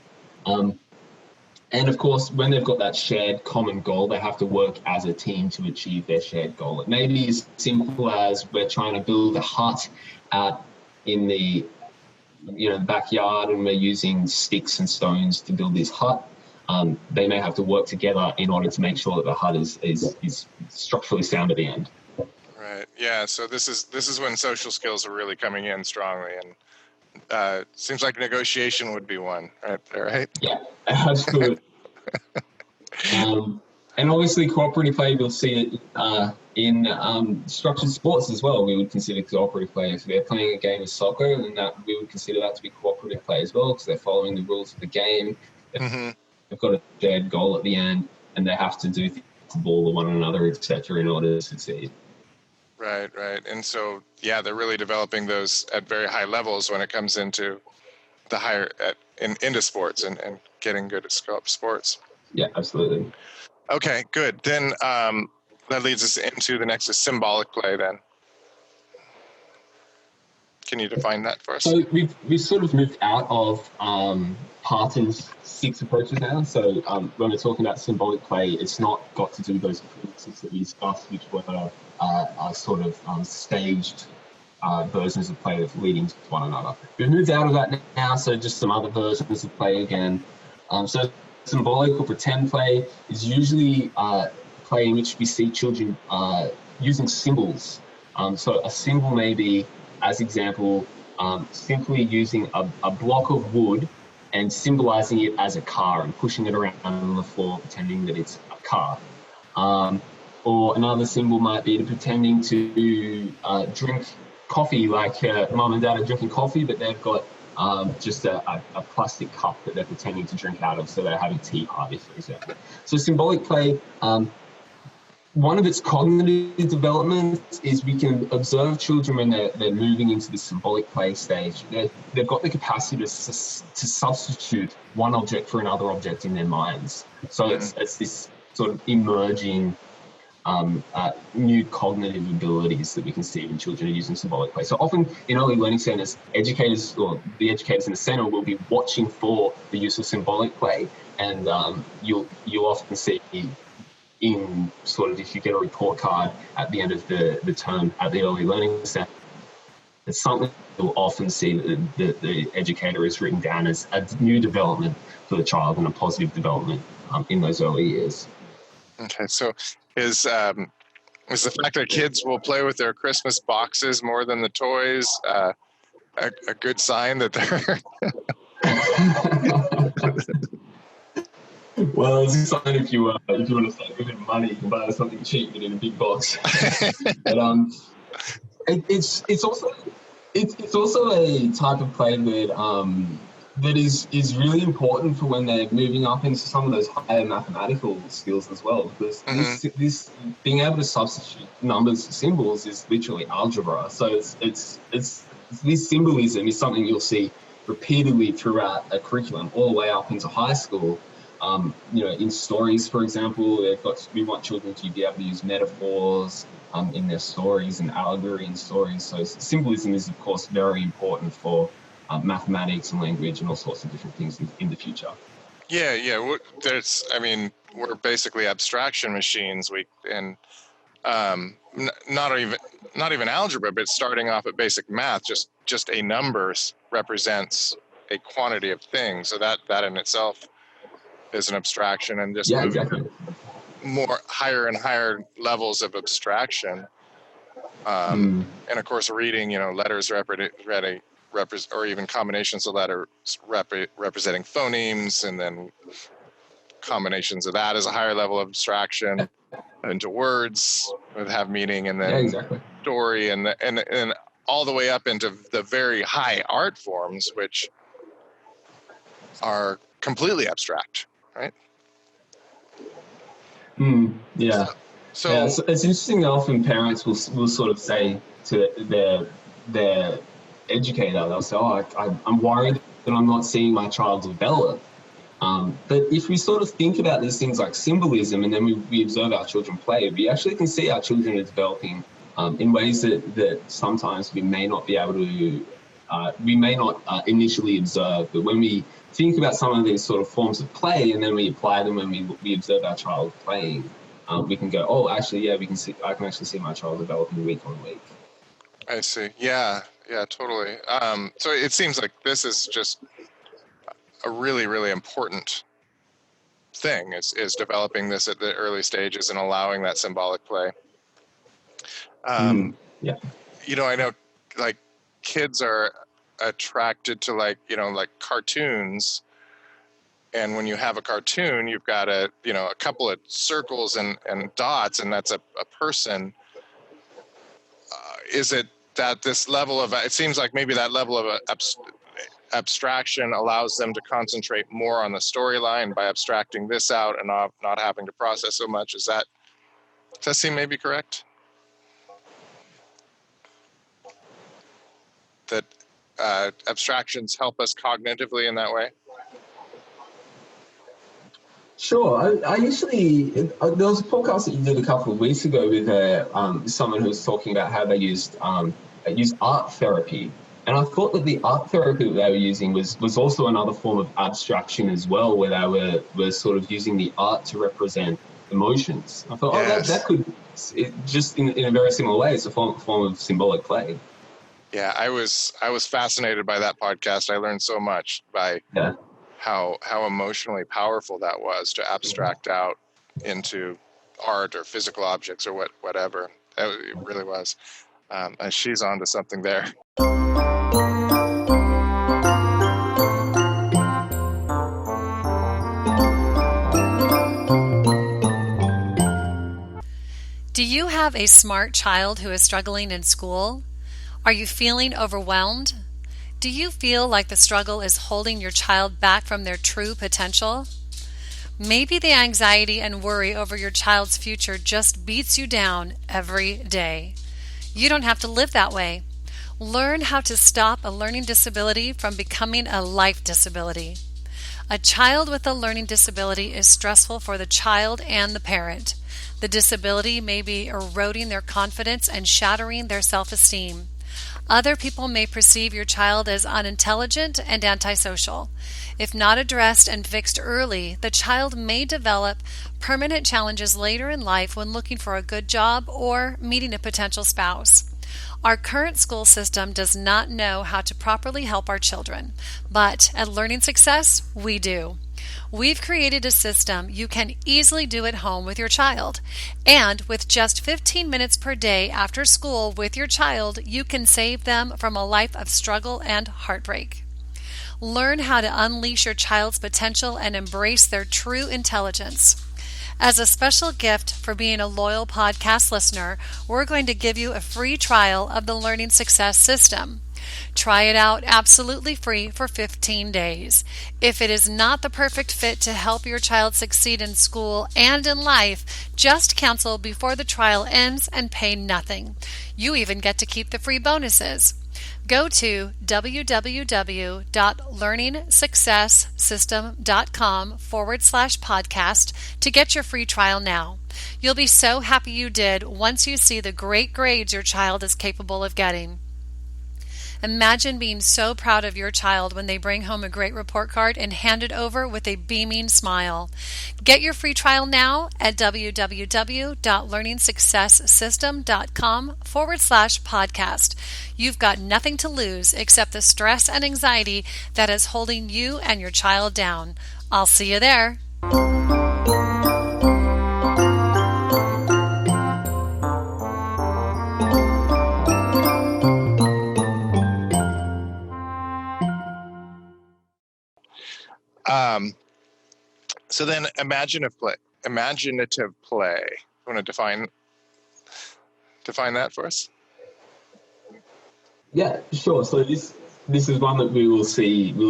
Speaker 1: And of course, when they've got that shared common goal, they have to work as a team to achieve their shared goal. It may be as simple as we're trying to build a hut out in the backyard, and we're using sticks and stones to build this hut. They may have to work together in order to make sure that the hut is structurally sound at the end.
Speaker 3: Right. Yeah. So this is when social skills are really coming in strongly, and seems like negotiation would be one. Right.
Speaker 1: Yeah, absolutely. And obviously, cooperative play, we'll see it in structured sports as well. We would consider cooperative play. If they're playing a game of soccer, then we would consider that to be cooperative play as well, because they're following the rules of the game.
Speaker 3: Mm-hmm.
Speaker 1: They've got a shared goal at the end, and they have to do things to ball one another, etc., in order to succeed.
Speaker 3: Right. And so, yeah, they're really developing those at very high levels when it comes into the into sports and getting good at sports.
Speaker 1: Yeah, absolutely.
Speaker 3: Okay, good. Then that leads us into the next is symbolic play then. Can you define that for us?
Speaker 1: So we've sort of moved out of part and six approaches now. So when we're talking about symbolic play, it's not got to do those approaches that we discussed, which were are sort of staged versions of play leading to one another. We've moved out of that now, so just some other versions of play again. So symbolic or pretend play is usually play in which we see children using symbols. So a symbol may be, as example, simply using a block of wood and symbolizing it as a car and pushing it around on the floor, pretending that it's a car. Or another symbol might be pretending to drink coffee, like mum and dad are drinking coffee, but they've got just a plastic cup that they're pretending to drink out of, so they're having tea party, for example. So symbolic play, one of its cognitive developments is we can observe children when they're moving into the symbolic play stage. They've got the capacity to substitute one object for another object in their minds. So it's this sort of emerging new cognitive abilities that we can see when children are using symbolic play. So often in early learning centres, educators or the educators in the centre will be watching for the use of symbolic play, and you'll often see in sort of, if you get a report card at the end of the term at the early learning centre, it's something you'll often see that the educator has written down as a new development for the child and a positive development in those early years.
Speaker 3: Okay, so is the fact that kids will play with their Christmas boxes more than the toys a good sign that they're...
Speaker 1: Well, it's a sign if you want to save a bit of money, you can buy something cheap but in a big box. But it's also a type of play that is really important for when they're moving up into some of those higher mathematical skills as well, because this being able to substitute numbers for symbols is literally algebra. So it's this symbolism is something you'll see repeatedly throughout a curriculum all the way up into high school. In stories, for example, we want children to be able to use metaphors in their stories and allegory in stories. So symbolism is, of course, very important for mathematics and language and all sorts of different things in the future.
Speaker 3: Yeah. We're basically abstraction machines. not even algebra, but starting off at basic math, just a number represents a quantity of things. So that in itself is an abstraction, and just
Speaker 1: exactly.
Speaker 3: more higher and higher levels of abstraction. And of course, reading, letters or even combinations of letters representing phonemes, and then combinations of that is a higher level of abstraction into words that have meaning, and then story, and all the way up into the very high art forms, which are completely abstract, right?
Speaker 1: So it's interesting that often parents will sort of say to their educator, they'll say, I'm worried that I'm not seeing my child develop. But if we sort of think about these things like symbolism, and then we observe our children play, we actually can see our children are developing in ways that sometimes we may not be able to, initially observe. But when we think about some of these sort of forms of play, and then we apply them when we observe our child playing, we can go, I can actually see my child developing week on week.
Speaker 3: I see. Yeah, totally. So it seems like this is just a really, really important thing, is developing this at the early stages and allowing that symbolic play. I know like kids are attracted to like cartoons. And when you have a cartoon, you've got a couple of circles and dots, and that's a person. Is it that this level of, it seems like maybe that level of abstraction allows them to concentrate more on the storyline by abstracting this out and not having to process so much? Does that seem maybe correct? That abstractions help us cognitively in that way?
Speaker 1: Sure. I usually, there was a podcast that you did a couple of weeks ago with someone who was talking about how they used art therapy. And I thought that the art therapy that they were using was also another form of abstraction as well, where they were sort of using the art to represent emotions. I thought, that could, just in a very similar way, it's a form of symbolic play.
Speaker 3: Yeah, I was fascinated by that podcast. I learned so much by how emotionally powerful that was to abstract out into art or physical objects or whatever. It really was. And she's on to something there.
Speaker 2: Do you have a smart child who is struggling in school? Are you feeling overwhelmed? Do you feel like the struggle is holding your child back from their true potential? Maybe the anxiety and worry over your child's future just beats you down every day. You don't have to live that way. Learn how to stop a learning disability from becoming a life disability. A child with a learning disability is stressful for the child and the parent. The disability may be eroding their confidence and shattering their self-esteem. Other people may perceive your child as unintelligent and antisocial. If not addressed and fixed early, the child may develop permanent challenges later in life when looking for a good job or meeting a potential spouse. Our current school system does not know how to properly help our children, but at Learning Success, we do. We've created a system you can easily do at home with your child. And with just 15 minutes per day after school with your child, you can save them from a life of struggle and heartbreak. Learn how to unleash your child's potential and embrace their true intelligence. As a special gift for being a loyal podcast listener, we're going to give you a free trial of the Learning Success system. Try it out absolutely free for 15 days. If it is not the perfect fit to help your child succeed in school and in life, just cancel before the trial ends and pay nothing. You even get to keep the free bonuses. Go to www.learningsuccesssystem.com/podcast to get your free trial now. You'll be so happy you did once you see the great grades your child is capable of getting. Imagine being so proud of your child when they bring home a great report card and hand it over with a beaming smile. Get your free trial now at www.learningsuccesssystem.com/podcast. You've got nothing to lose except the stress and anxiety that is holding you and your child down. I'll see you there.
Speaker 3: So then imaginative play. You want to define that for us?
Speaker 1: Yeah, sure. So this is one that we'll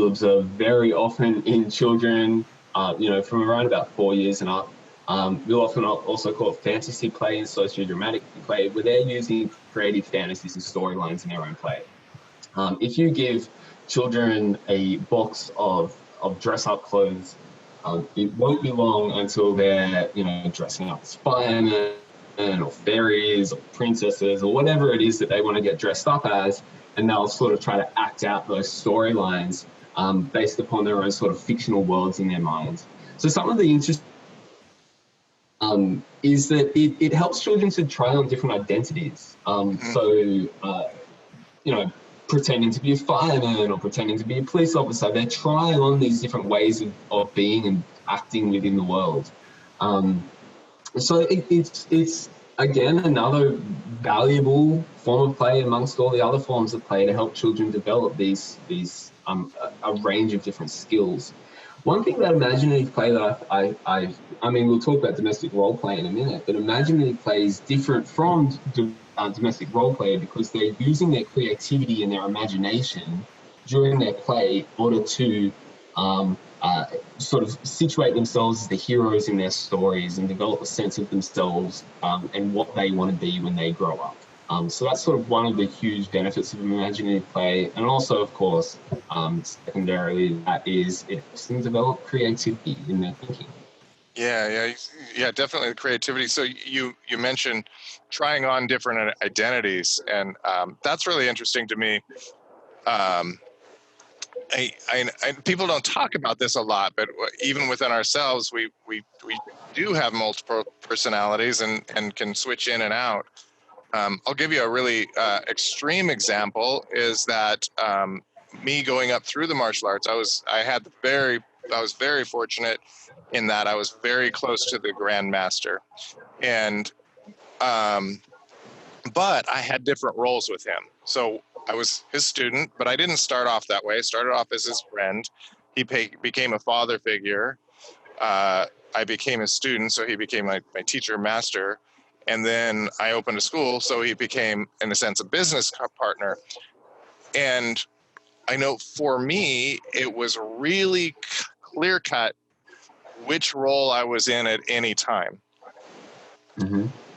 Speaker 1: observe very often in children, from around about 4 years and up. We'll often also call it fantasy play and sociodramatic play, where they're using creative fantasies and storylines in their own play. If you give children a box of dress-up clothes, it won't be long until they're, dressing up as firemen or fairies or princesses or whatever it is that they want to get dressed up as, and they'll sort of try to act out those storylines based upon their own sort of fictional worlds in their minds. So some of the interesting is that it helps children to try on different identities. Pretending to be a fireman or pretending to be a police officer, they're trying on these different ways of being and acting within the world. So it's again another valuable form of play amongst all the other forms of play to help children develop these a range of different skills. One thing about imaginative play that I mean, we'll talk about domestic role play in a minute, but imaginative play is different from domestic role play because they're using their creativity and their imagination during their play in order to sort of situate themselves as the heroes in their stories and develop a sense of themselves and what they want to be when they grow up. So that's sort of one of the huge benefits of imaginative play. And also, of course, secondarily, that is it helps them develop creativity in their thinking.
Speaker 3: Yeah, definitely the creativity. So you mentioned trying on different identities, and that's really interesting to me. People don't talk about this a lot, but even within ourselves, we do have multiple personalities and can switch in and out. I'll give you a really extreme example. Is that me going up through the martial arts? I was very fortunate in that I was very close to the grandmaster, and but I had different roles with him. So I was his student, but I didn't start off that way. I started off as his friend. He became a father figure. I became a student, so he became my teacher master. And then I opened a school, so he became, in a sense, a business partner. And I know for me, it was really clear cut which role I was in at any time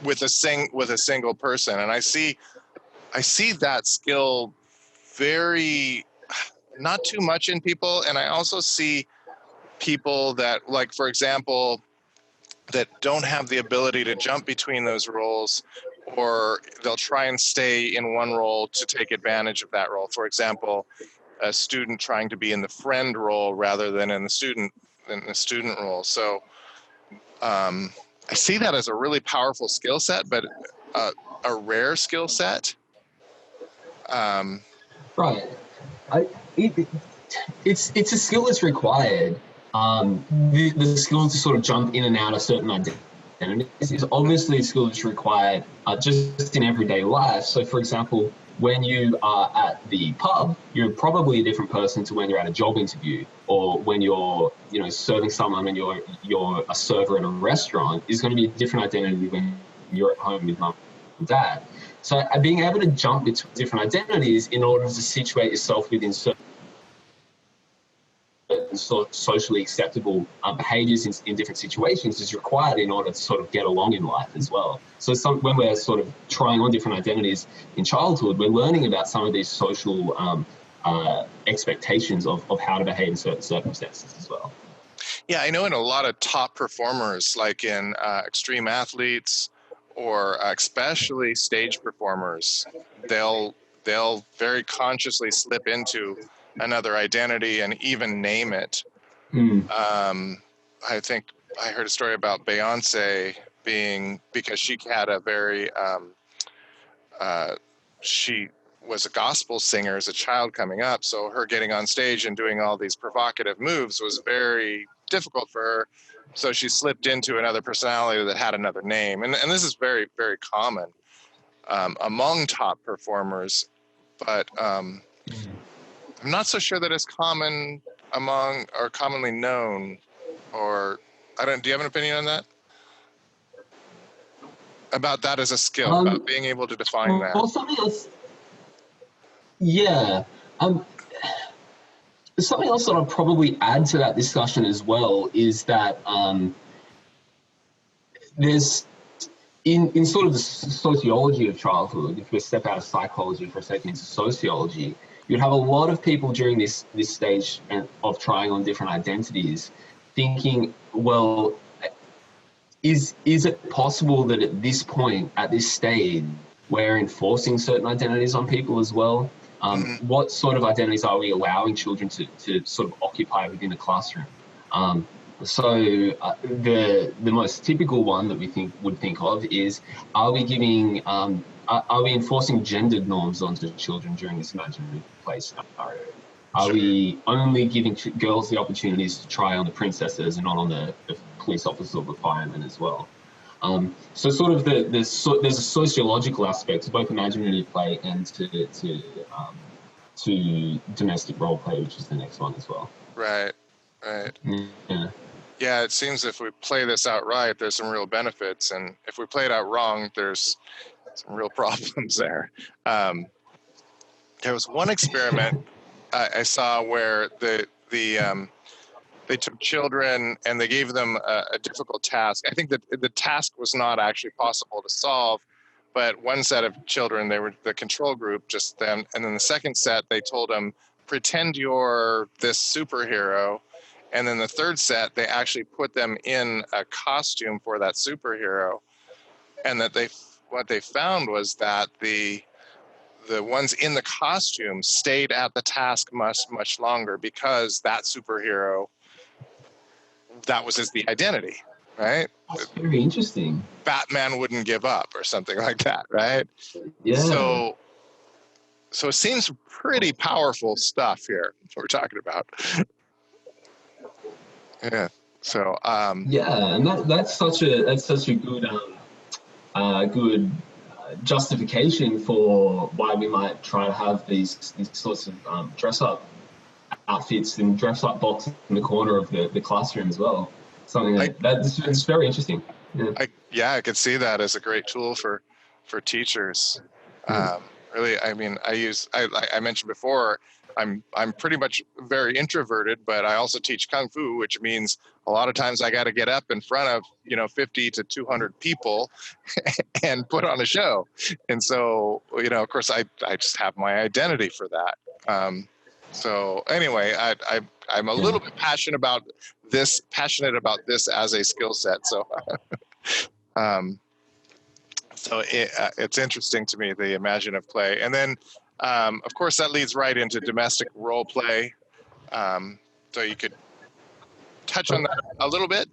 Speaker 3: with a single person. And I see that skill very, not too much in people. And I also see people that, like, for example, that don't have the ability to jump between those roles, or they'll try and stay in one role to take advantage of that role. For example, a student trying to be in the friend role rather than in the student role. So I see that as a really powerful skill set, but a rare skill set.
Speaker 1: Right. It's a skill that's required. The skill to sort of jump in and out of certain identities is obviously a skill that's required just in everyday life. So, for example, when you are at the pub, you're probably a different person to when you're at a job interview, or when you're, serving someone and you're a server at a restaurant is going to be a different identity when you're at home with mum and dad. So, being able to jump between different identities in order to situate yourself within certain sort of socially acceptable behaviors in different situations is required in order to sort of get along in life as well. So when we're sort of trying on different identities in childhood, we're learning about some of these social expectations of how to behave in certain circumstances as well.
Speaker 3: Yeah, I know in a lot of top performers, like in extreme athletes or especially stage performers, they'll they'll very consciously slip into another identity and even name it. I think I heard a story about Beyonce because she had a very, she was a gospel singer as a child coming up. So her getting on stage and doing all these provocative moves was very difficult for her. So she slipped into another personality that had another name. And this is very, very common among top performers, but I'm not so sure that it's common among or commonly known, or do you have an opinion on that? About that as a skill, about being able to define that?
Speaker 1: Well, something else. Yeah. Something else that I'll probably add to that discussion as well is that there's in sort of the sociology of childhood, if we step out of psychology for a second into sociology, you'd have a lot of people during this stage of trying on different identities thinking, well, is it possible that at this point, at this stage, we're enforcing certain identities on people as well? What sort of identities are we allowing children to sort of occupy within a classroom? So the most typical one that we would think of is, are we enforcing gendered norms onto children during this imaginary play scenario? Are we only giving girls the opportunities to try on the princesses and not on the police officer or the fireman as well? So sort of there's a sociological aspect to both imaginative play and to domestic role play, which is the next one as well.
Speaker 3: Right. Yeah, it seems if we play this out right, there's some real benefits, and if we play it out wrong, there's some real problems there. There was one experiment I saw where they took children and they gave them a difficult task. I think that the task was not actually possible to solve, but one set of children, they were the control group, just them, and then the second set, they told them, pretend you're this superhero. And then the third set, they actually put them in a costume for that superhero. And that what they found was that the ones in the costume stayed at the task much, much longer because that superhero, that was the identity, right?
Speaker 1: That's very interesting.
Speaker 3: Batman wouldn't give up or something like that, right?
Speaker 1: Yeah.
Speaker 3: So it seems pretty powerful stuff here, what we're talking about. Yeah. So
Speaker 1: yeah, and that's such a good justification for why we might try to have these sorts of dress up outfits and dress up boxes in the corner of the classroom as well. Something that's very interesting. Yeah.
Speaker 3: I could see that as a great tool for teachers. Really, I mean, I mentioned before, I'm pretty much very introverted, but I also teach Kung Fu, which means a lot of times I got to get up in front of, 50 to 200 people and put on a show. And so, of course, I just have my identity for that. So anyway, I'm a little bit passionate about this as a skill set. So, it's interesting to me, the imaginative play. And then, of course, that leads right into domestic role play. So you could touch on that a little bit.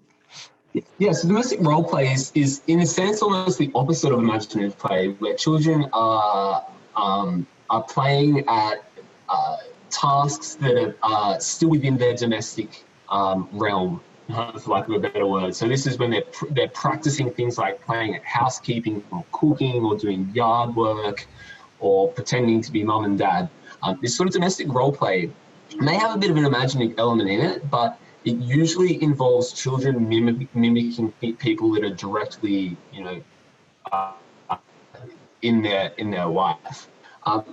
Speaker 1: Yeah, so domestic role play is in a sense almost the opposite of imaginative play, where children are playing at tasks that are still within their domestic realm, for lack of a better word. So this is when they're practicing things like playing at housekeeping or cooking or doing yard work or pretending to be mum and dad. This sort of domestic role play may have a bit of an imaginative element in it, but it usually involves children mimicking people that are directly, in their life.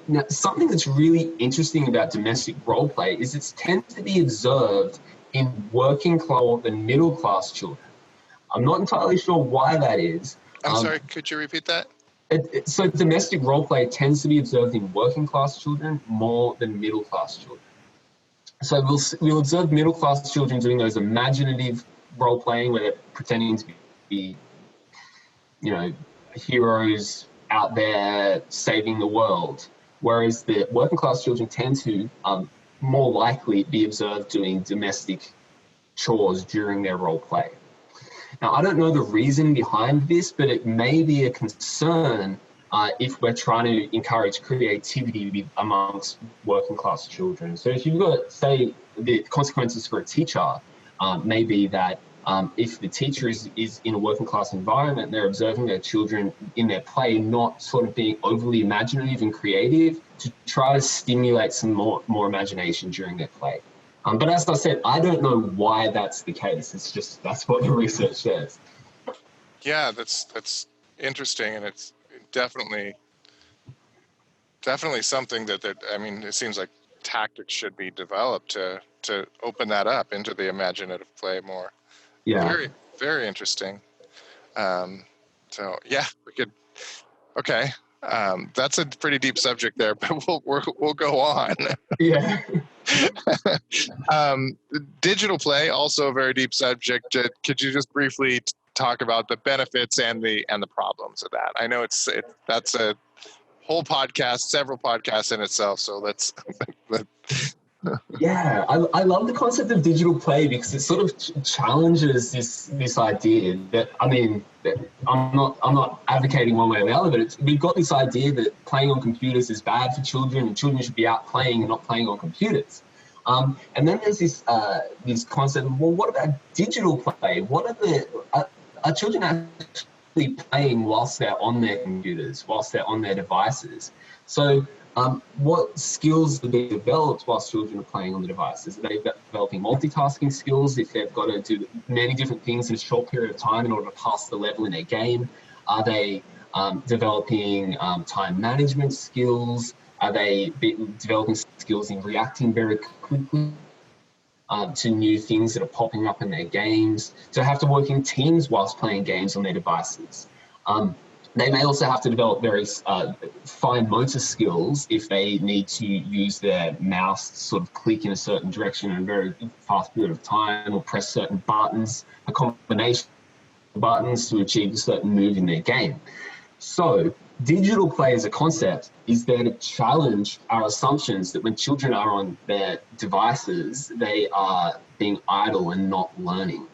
Speaker 1: Now, something that's really interesting about domestic role play is it tends to be observed in working class and middle class children. I'm not entirely sure why that is.
Speaker 3: I'm sorry, could you repeat that?
Speaker 1: So domestic role play tends to be observed in working class children more than middle class children. So we'll observe middle class children doing those imaginative role playing where they're pretending to be, heroes out there saving the world. whereas the working class children tend to more likely be observed doing domestic chores during their role play. Now, I don't know the reason behind this, but it may be a concern if we're trying to encourage creativity amongst working class children. So if you've got, say, the consequences for a teacher may be that if the teacher is in a working class environment, they're observing their children in their play not sort of being overly imaginative and creative to try to stimulate some more imagination during their play. But as I said, I don't know why that's the case. It's just that's what the research says.
Speaker 3: Yeah, that's interesting, and it's definitely something that I mean, it seems like tactics should be developed to open that up into the imaginative play more.
Speaker 1: Yeah.
Speaker 3: Very, very interesting. So yeah, we could. Okay, that's a pretty deep subject there, but we'll go on.
Speaker 1: Yeah.
Speaker 3: Digital play, also a very deep subject. Could you just briefly talk about the benefits and the problems of that? I know that's a whole podcast, several podcasts in itself. So let's.
Speaker 1: Yeah, I love the concept of digital play because it sort of challenges this idea that, I mean, that I'm not advocating one way or the other, but we've got this idea that playing on computers is bad for children and children should be out playing and not playing on computers. And then there's this concept of, well, what about digital play? Are children actually playing whilst they're on their computers, whilst they're on their devices? So what skills are being developed whilst children are playing on the devices? Are they developing multitasking skills if they've got to do many different things in a short period of time in order to pass the level in their game? Are they developing time management skills? Are they developing skills in reacting very quickly to new things that are popping up in their games? Do they have to work in teams whilst playing games on their devices? They may also have to develop very fine motor skills if they need to use their mouse to sort of click in a certain direction in a very fast period of time, or press certain buttons, a combination of buttons to achieve a certain move in their game. So digital play as a concept is there to challenge our assumptions that when children are on their devices, they are being idle and not learning.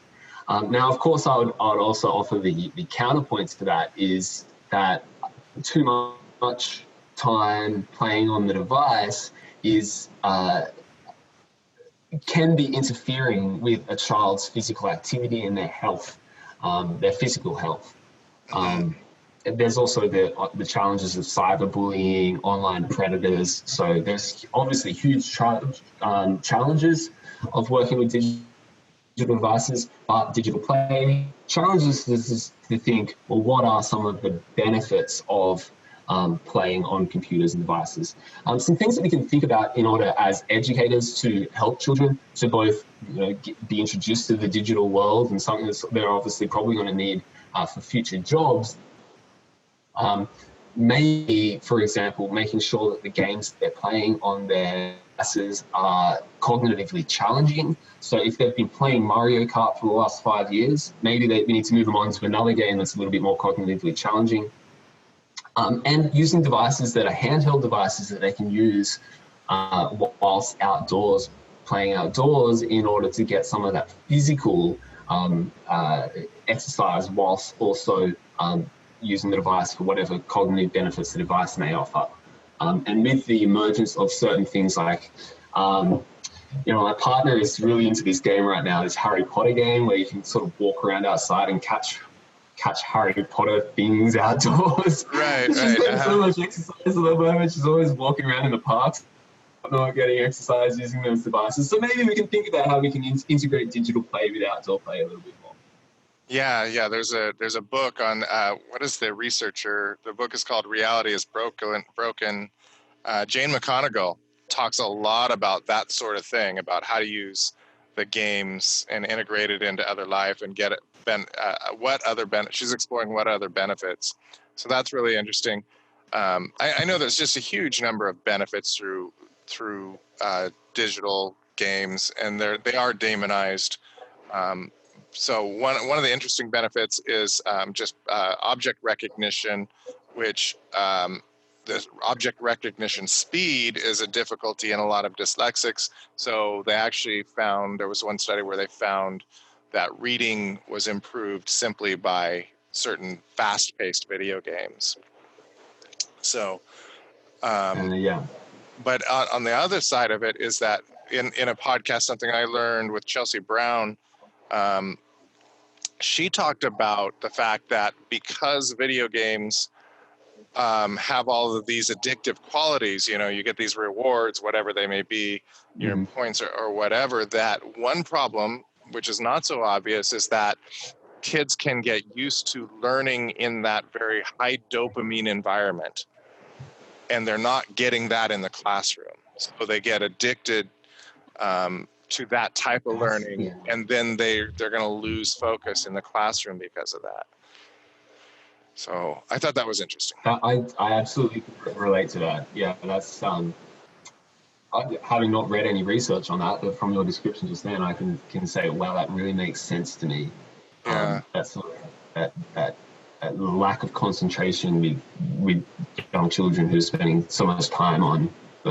Speaker 1: Now, of course, I would also offer the counterpoint to that is that too much time playing on the device can be interfering with a child's physical activity and their health, their physical health. There's also the challenges of cyberbullying, online predators. So there's obviously huge challenges of working with digital devices, but digital play challenges us to think, well, what are some of the benefits of playing on computers and devices? Some things that we can think about in order as educators to help children to both be introduced to the digital world and something that they're obviously probably going to need for future jobs. Maybe, for example, making sure that the games they're playing on their devices are cognitively challenging. So if they've been playing Mario Kart for the last 5 years, maybe we need to move them on to another game that's a little bit more cognitively challenging. And using devices that are handheld devices that they can use whilst outdoors, playing outdoors, in order to get some of that physical exercise whilst also using the device for whatever cognitive benefits the device may offer. And with the emergence of certain things like, my partner is really into this game right now, this Harry Potter game where you can sort of walk around outside and catch Harry Potter things outdoors.
Speaker 3: Right.
Speaker 1: She's getting so much exercise at the moment. She's always walking around in the parks, not getting exercise using those devices. So maybe we can think about how we can integrate digital play with outdoor play a little bit more.
Speaker 3: Yeah. There's a book on what is the researcher? The book is called "Reality is Broken." Jane McConigal talks a lot about that sort of thing, about how to use the games and integrate it into other life and get it. She's exploring what other benefits. So that's really interesting. I know there's just a huge number of benefits through digital games, and they are demonized. So one of the interesting benefits is just object recognition, which the object recognition speed is a difficulty in a lot of dyslexics. So they actually found, there was one study where they found that reading was improved simply by certain fast-paced video games. So,
Speaker 1: Yeah.
Speaker 3: but on the other side of it is that in a podcast, something I learned with Chelsea Brown, she talked about the fact that because video games have all of these addictive qualities, you get these rewards, whatever they may be, your points or whatever, that one problem, which is not so obvious, is that kids can get used to learning in that very high dopamine environment. And they're not getting that in the classroom. So they get addicted to that type of learning, and then they're going to lose focus in the classroom because of that. So I thought that was interesting.
Speaker 1: I absolutely relate to that. Yeah, that's having not read any research on that, but from your description just then, I can say, wow, that really makes sense to me.
Speaker 3: Yeah.
Speaker 1: That lack of concentration with young children who are spending so much time on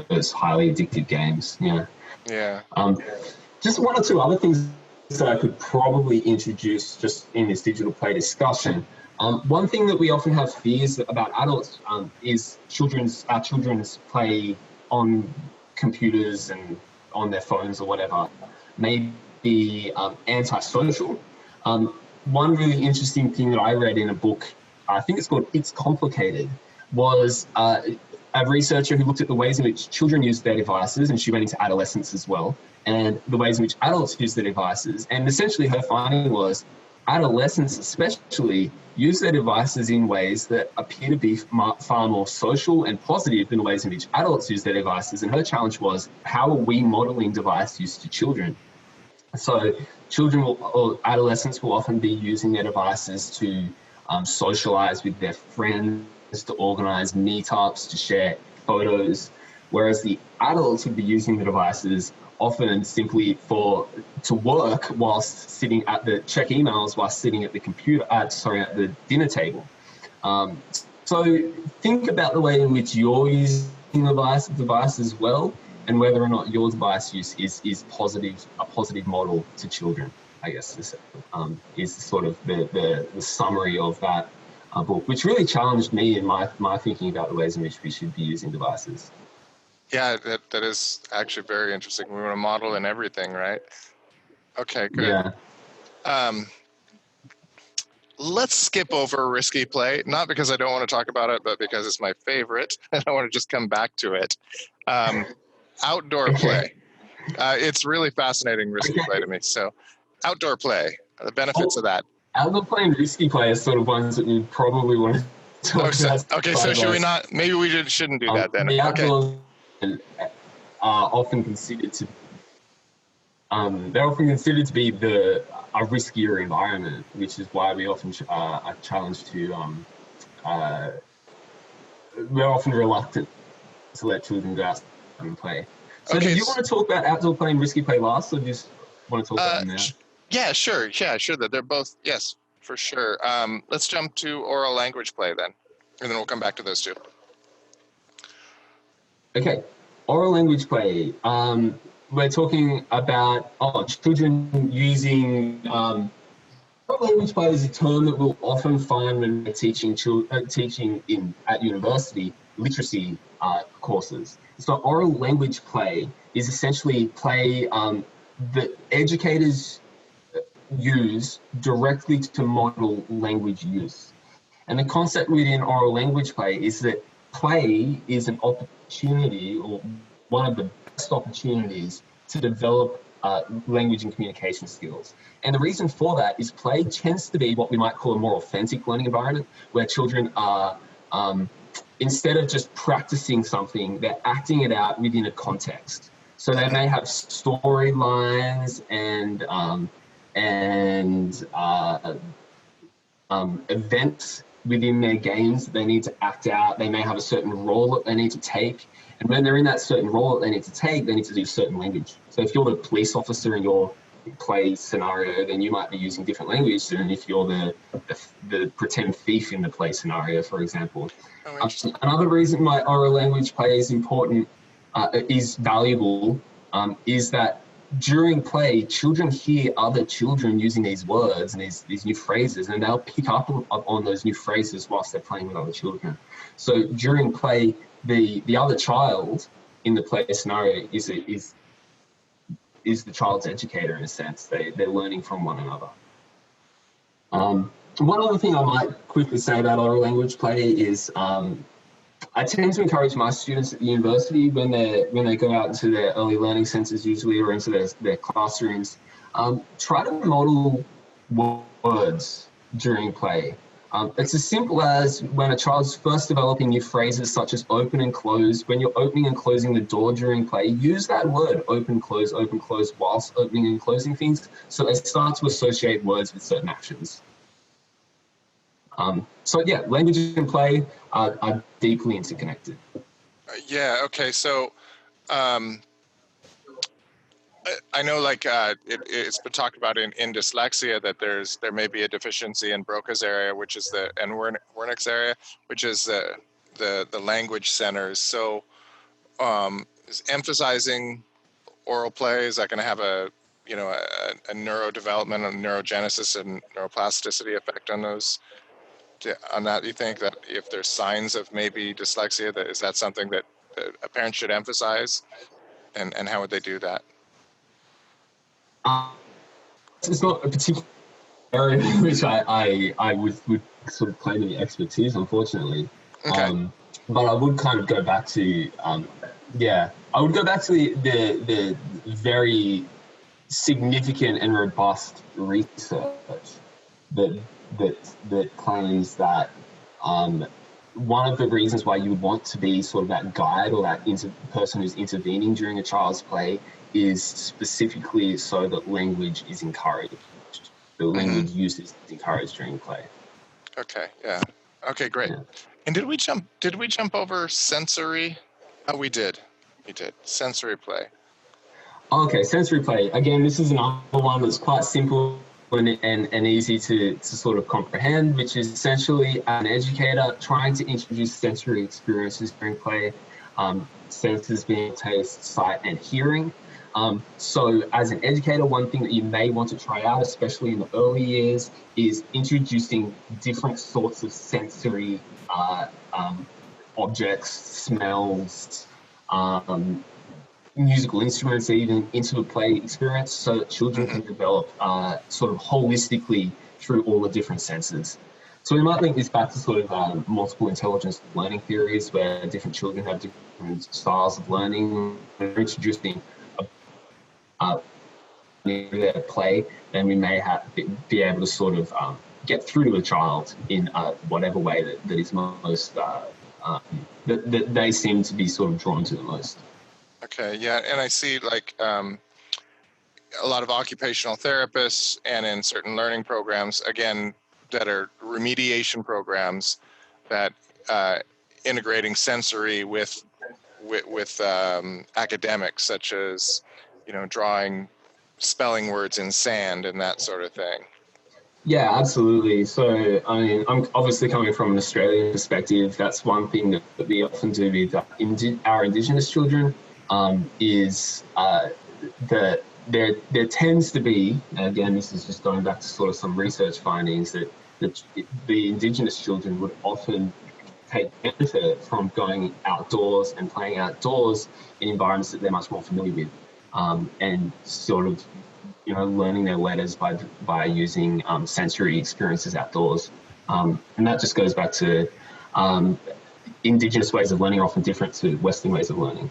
Speaker 1: those highly addictive games. Yeah.
Speaker 3: Yeah.
Speaker 1: Just one or two other things that I could probably introduce just in this digital play discussion. One thing that we often have fears about adults is children's play on computers and on their phones or whatever may be antisocial. One really interesting thing that I read in a book, I think it's called It's Complicated, was a researcher who looked at the ways in which children use their devices, and she went into adolescence as well, and the ways in which adults use their devices. And essentially her finding was adolescents especially use their devices in ways that appear to be far more social and positive than the ways in which adults use their devices. And her challenge was, how are we modeling device use to children? So children or adolescents will often be using their devices to socialize with their friends, to organize meetups, to share photos, whereas the adults would be using the devices often simply to work whilst sitting check emails whilst sitting at the at the dinner table. So think about the way in which you're using the device as well, and whether or not your device use is a positive model to children, I guess, is sort of the summary of that book, which really challenged me in my thinking about the ways in which we should be using devices.
Speaker 3: Yeah, that is actually very interesting. We want to model in everything, right? Okay, good. Yeah. Let's skip over risky play, not because I don't want to talk about it, but because it's my favorite, and I want to just come back to it. Outdoor play. It's really fascinating risky play to me. So outdoor play, the benefits of that.
Speaker 1: Outdoor play and risky play are sort of ones that we probably want to talk about.
Speaker 3: Okay, so should we not? Maybe we shouldn't do that then.
Speaker 1: The outdoors are often considered to be a riskier environment, which is why we often are challenged to we're often reluctant to let children go out and play. So do you want to talk about outdoor play and risky play last, or just want to talk about them now?
Speaker 3: Yeah, sure. That they're both, yes, for sure. Let's jump to oral language play then, and then we'll come back to those two.
Speaker 1: Okay, oral language play. We're talking about children using oral language play is a term that we'll often find when we're teaching at university literacy courses. So oral language play is essentially play that educators use directly to model language use. And the concept within oral language play is that play is an opportunity, or one of the best opportunities, to develop language and communication skills. And the reason for that is play tends to be what we might call a more authentic learning environment, where children are, instead of just practicing something, they're acting it out within a context. So they may have storylines and events within their games that they need to act out. They may have a certain role that they need to take. And when they're in that certain role that they need to take, they need to do certain language. So if you're the police officer and you're play scenario, then you might be using different language than if you're the pretend thief in the play scenario, for example.
Speaker 3: Oh, interesting.
Speaker 1: Another reason why oral language play is important, is valuable, is that during play, children hear other children using these words and these new phrases, and they'll pick up on those new phrases whilst they're playing with other children. So during play, the other child in the play scenario is the child's educator in a sense. They're learning from one another. One other thing I might quickly say about oral language play is I tend to encourage my students at the university when they go out into their early learning centres usually, or into their classrooms, try to model words during play. It's as simple as when a child's first developing new phrases such as open and close. When you're opening and closing the door during play, use that word open, close, whilst opening and closing things, so they start to associate words with certain actions. So yeah, language and play are deeply interconnected.
Speaker 3: Yeah. Okay. So I know, like it's been talked about in dyslexia that there may be a deficiency in Broca's area, which is and Wernicke's area, which is the language centers. So is emphasizing oral play, is that going to have a neurodevelopment, a neurogenesis, and neuroplasticity effect on those? On that, do you think that if there's signs of maybe dyslexia, is that something that a parent should emphasize, and how would they do that?
Speaker 1: It's not a particular area in which I would sort of claim any expertise, unfortunately.
Speaker 3: Okay.
Speaker 1: But I would kind of go back to the very significant and robust research that claims that one of the reasons why you would want to be sort of that guide or that person who's intervening during a child's play is specifically so that language is encouraged. The language use is encouraged during play.
Speaker 3: Okay. Yeah. Okay. Great.
Speaker 1: Yeah.
Speaker 3: And did we jump over sensory? Oh, we did. Sensory play.
Speaker 1: Okay, sensory play. Again, this is another one that's quite simple and easy to sort of comprehend, which is essentially an educator trying to introduce sensory experiences during play, senses being taste, sight, and hearing. So as an educator, one thing that you may want to try out, especially in the early years, is introducing different sorts of sensory objects, smells, musical instruments even into the play experience, so that children can develop sort of holistically through all the different senses. So we might link this back to sort of multiple intelligence learning theories, where different children have different styles of learning. We're introducing their play, then we may be able to sort of get through to a child in whatever way that is most that they seem to be sort of drawn to the most.
Speaker 3: Okay, yeah, and I see like a lot of occupational therapists and in certain learning programs, again, that are remediation programs that integrating sensory with academics, such as, drawing spelling words in sand and that sort of thing.
Speaker 1: Yeah, absolutely. So, I mean, I'm obviously coming from an Australian perspective. That's one thing that we often do with our Indigenous children. Is that there tends to be, again, this is just going back to sort of some research findings, that the Indigenous children would often take benefit from going outdoors and playing outdoors in environments that they're much more familiar with, and sort of, learning their letters by using sensory experiences outdoors. And that just goes back to Indigenous ways of learning are often different to Western ways of learning.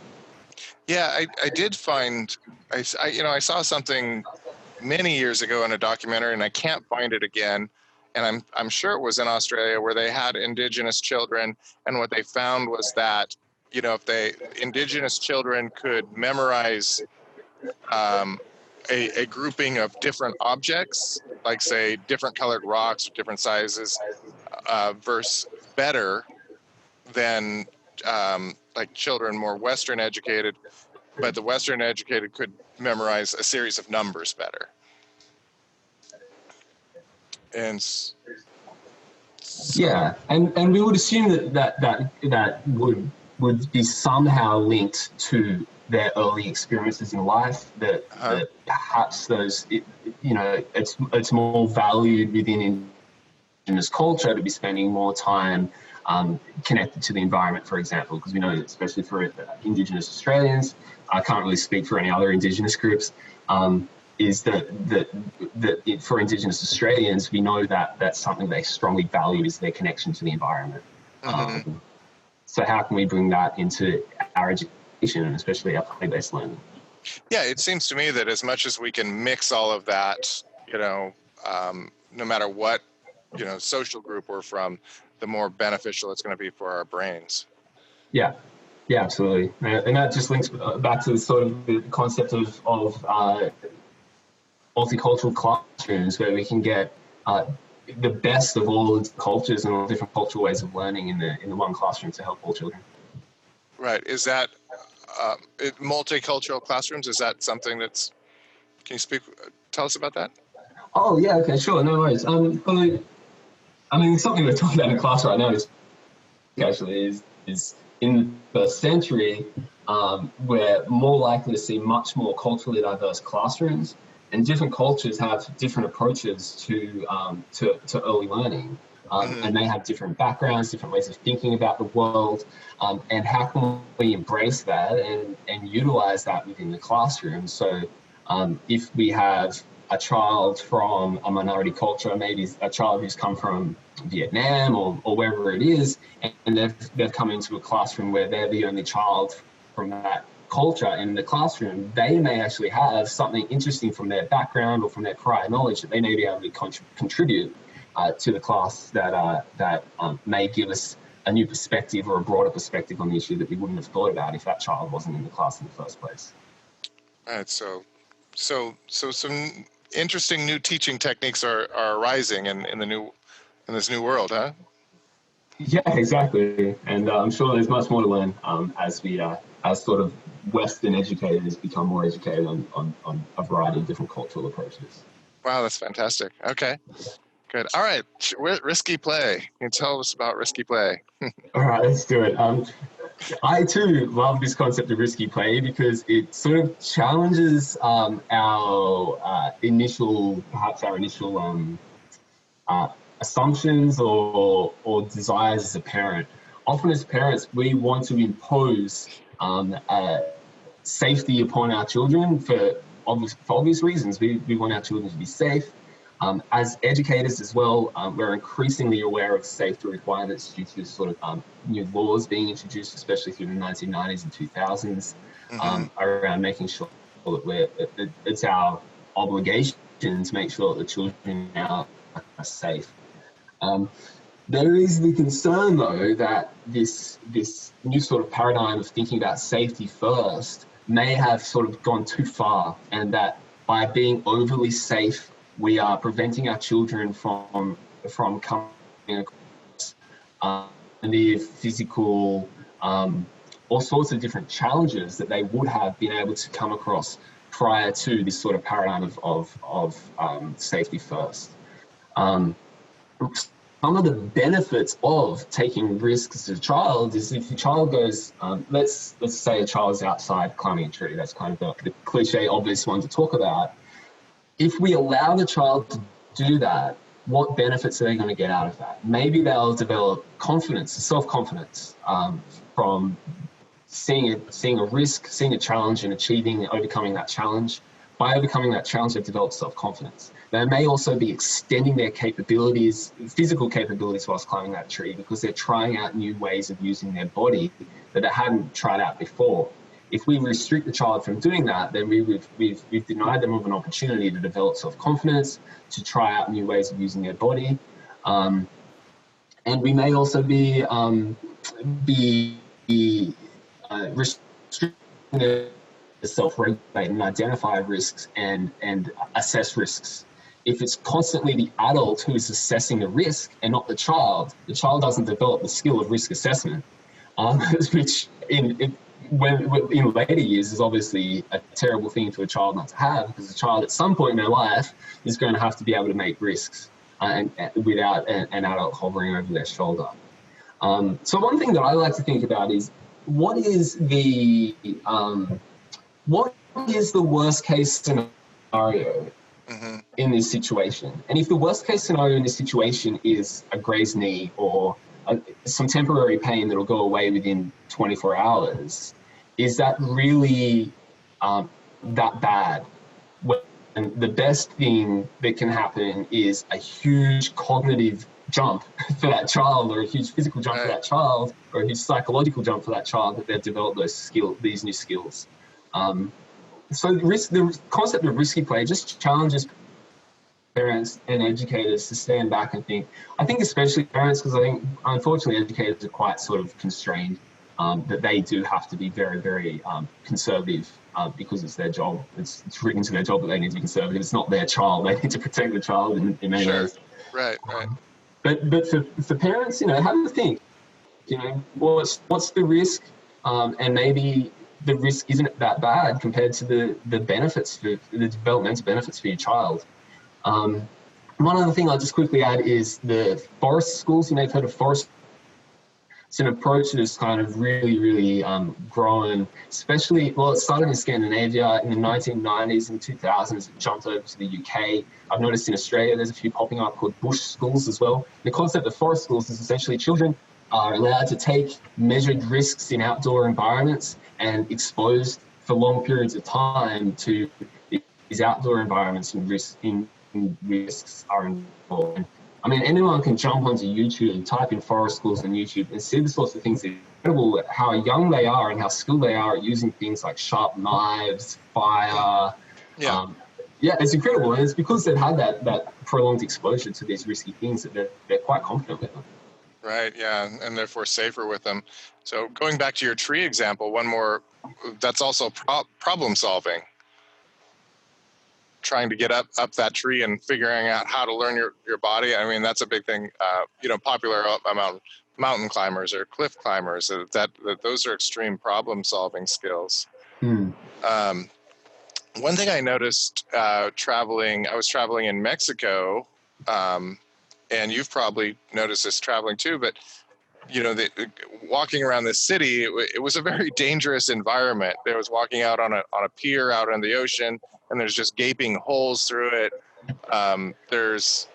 Speaker 3: Yeah, I did find, I saw something many years ago in a documentary, and I can't find it again. And I'm sure it was in Australia, where they had Indigenous children, and what they found was that, if Indigenous children could memorize a grouping of different objects, like say different colored rocks, different sizes, versus better than like children more Western educated, but the Western educated could memorize a series of numbers better. And
Speaker 1: yeah, and we would assume that would be somehow linked to their early experiences in life. That perhaps it's more valued within Indigenous culture to be spending more time connected to the environment, for example, because we know, especially for Indigenous Australians, I can't really speak for any other Indigenous groups. Is that for Indigenous Australians, we know that that's something they strongly value is their connection to the environment. So how can we bring that into our education, and especially our play-based learning?
Speaker 3: Yeah, it seems to me that as much as we can mix all of that, no matter what, social group we're from, the more beneficial it's going to be for our brains.
Speaker 1: Yeah, absolutely. And that just links back to sort of the concept of multicultural classrooms, where we can get the best of all cultures and all different cultural ways of learning in the one classroom to help all children.
Speaker 3: Right. Is that multicultural classrooms? Is that something that's? Can you tell us about that?
Speaker 1: Oh yeah, okay, sure, no worries. Something we're talking about in class right now is in the first century, we're more likely to see much more culturally diverse classrooms. And different cultures have different approaches to early learning, and they have different backgrounds, different ways of thinking about the world. And how can we embrace that and utilize that within the classroom? So, if we have a child from a minority culture, maybe a child who's come from Vietnam or wherever it is, and they've come into a classroom where they're the only child from that culture in the classroom, they may actually have something interesting from their background or from their prior knowledge that they may be able to contribute to the class that may give us a new perspective or a broader perspective on the issue that we wouldn't have thought about if that child wasn't in the class in the first place.
Speaker 3: All right, so some interesting new teaching techniques are arising in this new world, huh?
Speaker 1: Yeah, exactly. And I'm sure there's much more to learn as sort of Western educators become more educated on a variety of different cultural approaches.
Speaker 3: Wow, that's fantastic. Okay, good. All right, risky play. Can you tell us about risky play?
Speaker 1: All right, let's do it. I too love this concept of risky play because it sort of challenges our initial assumptions or desires as a parent. Often as parents, we want to impose safety upon our children for obvious reasons. We want our children to be safe. As educators as well, we're increasingly aware of safety requirements due to sort of new laws being introduced, especially through the 1990s and 2000s, around making sure that it's our obligation to make sure that the children now are safe. There is the concern, though, that this new sort of paradigm of thinking about safety first may have sort of gone too far, and that by being overly safe, we are preventing our children from coming across the physical, all sorts of different challenges that they would have been able to come across prior to this sort of paradigm of safety first. Some of the benefits of taking risks as a child is if the child goes, let's say a child is outside climbing a tree. That's kind of the cliche, obvious one to talk about. If we allow the child to do that, what benefits are they going to get out of that? Maybe they'll develop confidence, self-confidence, from seeing a risk, seeing a challenge and achieving and overcoming that challenge. By overcoming that challenge, they've developed self-confidence. They may also be extending their capabilities, physical capabilities, whilst climbing that tree because they're trying out new ways of using their body that they hadn't tried out before. If we restrict the child from doing that, then we've denied them of an opportunity to develop self-confidence, to try out new ways of using their body. And we may also be restricting their self-regulate and identify risks and assess risks. If it's constantly the adult who is assessing the risk and not the child doesn't develop the skill of risk assessment, which in later years is obviously a terrible thing for a child not to have, because a child at some point in their life is going to have to be able to make risks. and without an adult hovering over their shoulder. So one thing that I like to think about is what is the worst case scenario in this situation? And if the worst case scenario in this situation is a grazed knee or some temporary pain that'll go away within 24 hours, is that really that bad? When the best thing that can happen is a huge cognitive jump for that child, or a huge physical jump for that child, or a huge psychological jump for that child, that they've developed these new skills. So the concept of risky play just challenges parents and educators to stand back and think. I think especially parents, because I think unfortunately educators are quite sort of constrained, that they do have to be very, very conservative because it's their job. It's written into their job that they need to be conservative. It's not their child. They need to protect the child in many ways.
Speaker 3: Right.
Speaker 1: But for parents, have a think. What's the risk? And maybe the risk isn't that bad compared to the benefits, for the developmental benefits for your child. One other thing I'll just quickly add is the forest schools. You may have heard of forest. It's an approach that has kind of really, really grown, especially, it started in Scandinavia in the 1990s and 2000s. It jumped over to the UK. I've noticed in Australia there's a few popping up called bush schools as well. The concept of forest schools is essentially children are allowed to take measured risks in outdoor environments and exposed for long periods of time to these outdoor environments and risks are involved. I mean, anyone can jump onto YouTube and type in forest schools on YouTube and see the sorts of things. It's incredible how young they are and how skilled they are at using things like sharp knives, fire. It's incredible. And it's because they've had that prolonged exposure to these risky things that they're quite confident with them.
Speaker 3: Right, yeah, and therefore safer with them. So going back to your tree example, one more, that's also problem solving. Trying to get up that tree and figuring out how to learn your body. I mean, that's a big thing. Popular among mountain climbers or cliff climbers. That those are extreme problem solving skills. One thing I noticed traveling. I was traveling in Mexico, and you've probably noticed this traveling too. But walking around this city, it was a very dangerous environment. There was walking out on a pier out on the ocean, and there's just gaping holes through it. There's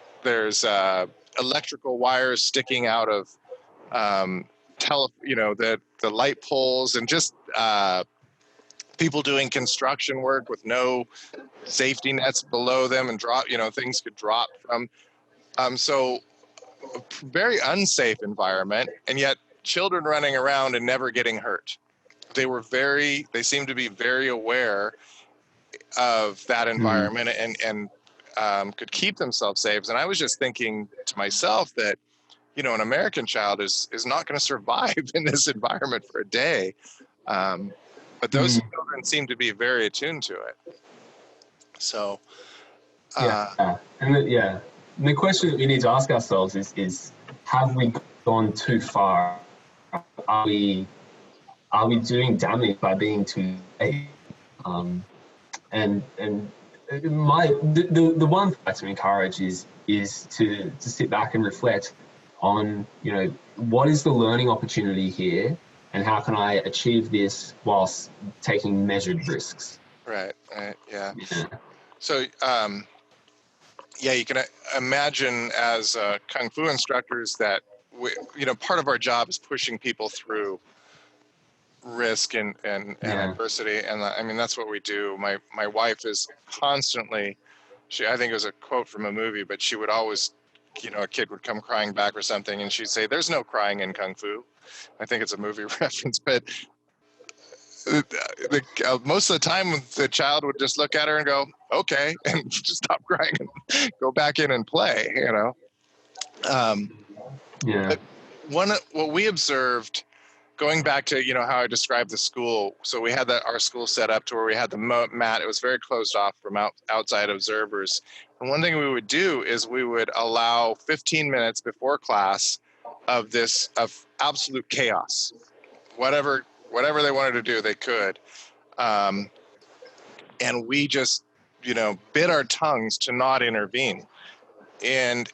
Speaker 3: electrical wires sticking out of the light poles, and just people doing construction work with no safety nets below them, and things could drop from. So a very unsafe environment, and yet children running around and never getting hurt. They seemed to be very aware of that environment and could keep themselves safe. And I was just thinking to myself that, an American child is not going to survive in this environment for a day. But those children seem to be very attuned to it. So,
Speaker 1: And the question that we need to ask ourselves is have we gone too far? Are we doing damage by being too late? And the one thing to encourage is to sit back and reflect on, what is the learning opportunity here, and how can I achieve this whilst taking measured risks?
Speaker 3: Right, yeah. So, you can imagine as Kung Fu instructors that part of our job is pushing people through risk and adversity, and I mean that's what we do. My wife is constantly, I think it was a quote from a movie, but she would always, a kid would come crying back or something, and she'd say, "There's no crying in Kung Fu." I think it's a movie reference, but most of the time the child would just look at her and go, "Okay," and just stop crying and go back in and play. But what we observed, going back to how I described the school. So we had our school set up to where we had the mat. It was very closed off from outside observers. And one thing we would do is we would allow 15 minutes before class of absolute chaos. Whatever they wanted to do, they could. And we just, bit our tongues to not intervene. And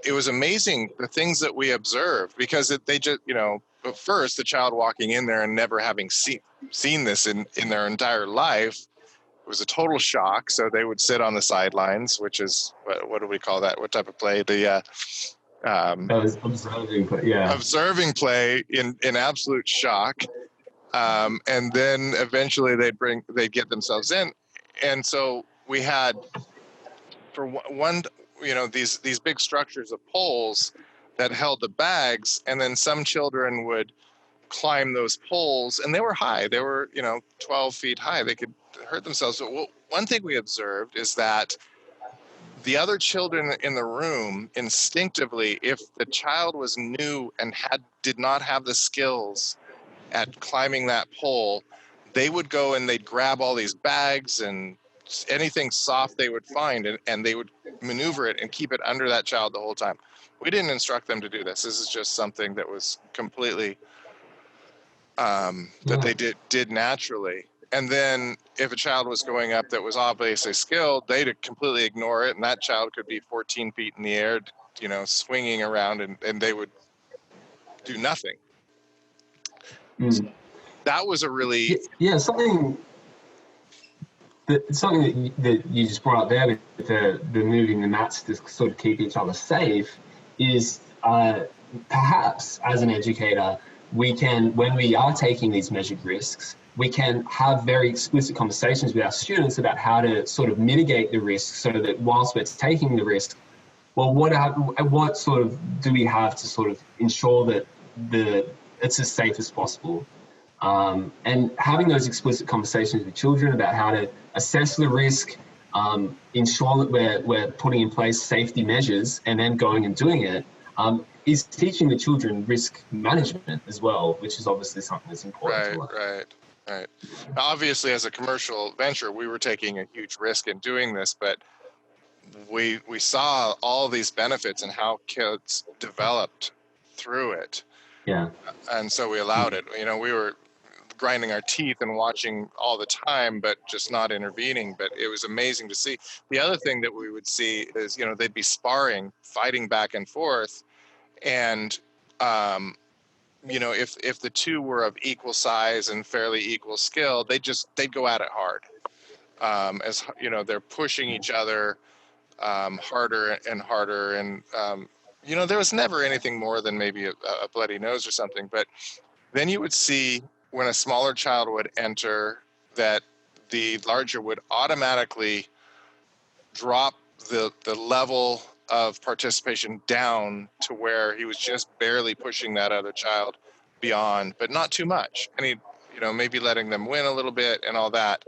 Speaker 3: it was amazing the things that we observed, because they just, at first the child walking in there and never having seen this in their entire life, it was a total shock. So they would sit on the sidelines, which is, what do we call that? What type of play?
Speaker 1: That was observing, but yeah.
Speaker 3: Observing play in absolute shock. And then eventually they'd get themselves in. And so we had, for one, these big structures of poles that held the bags, and then some children would climb those poles, and they were high. They were, 12 feet high. They could hurt themselves. But one thing we observed is that the other children in the room, instinctively, if the child was new and did not have the skills at climbing that pole, they would go and they'd grab all these bags and anything soft they would find, and they would maneuver it and keep it under that child the whole time. We didn't instruct them to do this. This is just something that was completely that they did naturally. And then if a child was going up that was obviously skilled, they'd completely ignore it, and that child could be 14 feet in the air, swinging around, and they would do nothing. So that was a really
Speaker 1: something that you just brought up there with the moving the mats to sort of keep each other safe is perhaps as an educator, we can, when we are taking these measured risks, we can have very explicit conversations with our students about how to sort of mitigate the risk, so that whilst we're taking the risk, well, what sort of do we have to sort of ensure that it's as safe as possible? And having those explicit conversations with children about how to assess the risk, ensure that we're putting in place safety measures, and then going and doing it, is teaching the children risk management as well, which is obviously something that's important to learn.
Speaker 3: Right. Obviously, as a commercial venture, we were taking a huge risk in doing this, but we saw all these benefits and how kids developed through it.
Speaker 1: Yeah.
Speaker 3: And so we allowed it. We were grinding our teeth and watching all the time, but just not intervening. But it was amazing to see. The other thing that we would see is, they'd be sparring, fighting back and forth. And, if the two were of equal size and fairly equal skill, they'd go at it hard. As they're pushing each other harder and harder. And, there was never anything more than maybe a bloody nose or something. But then you would see when a smaller child would enter that the larger would automatically drop the level of participation down to where he was just barely pushing that other child beyond, but not too much. And he, maybe letting them win a little bit and all that.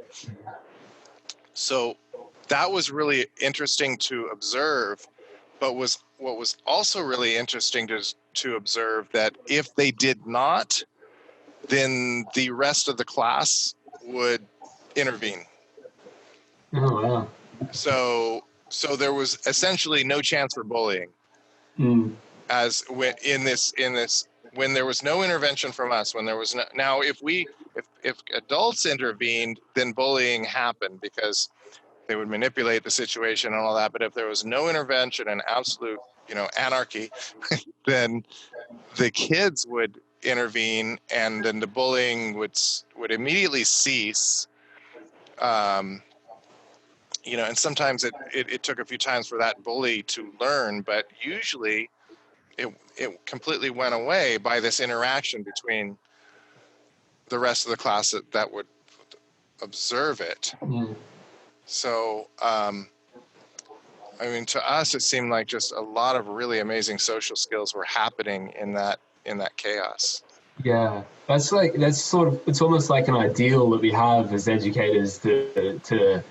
Speaker 3: So that was really interesting to observe. But what was also really interesting to observe that if they did not, then the rest of the class would intervene.
Speaker 1: Oh, wow.
Speaker 3: So there was essentially no chance for bullying. As when there was no intervention from us, when there was no, now if adults intervened, then bullying happened because they would manipulate the situation and all that. But if there was no intervention and absolute, anarchy, then the kids would intervene, and then the bullying would immediately cease. And sometimes it took a few times for that bully to learn, but usually it completely went away by this interaction between the rest of the class that would observe it. So, to us, it seemed like just a lot of really amazing social skills were happening in that chaos.
Speaker 1: Yeah, it's almost like an ideal that we have as educators to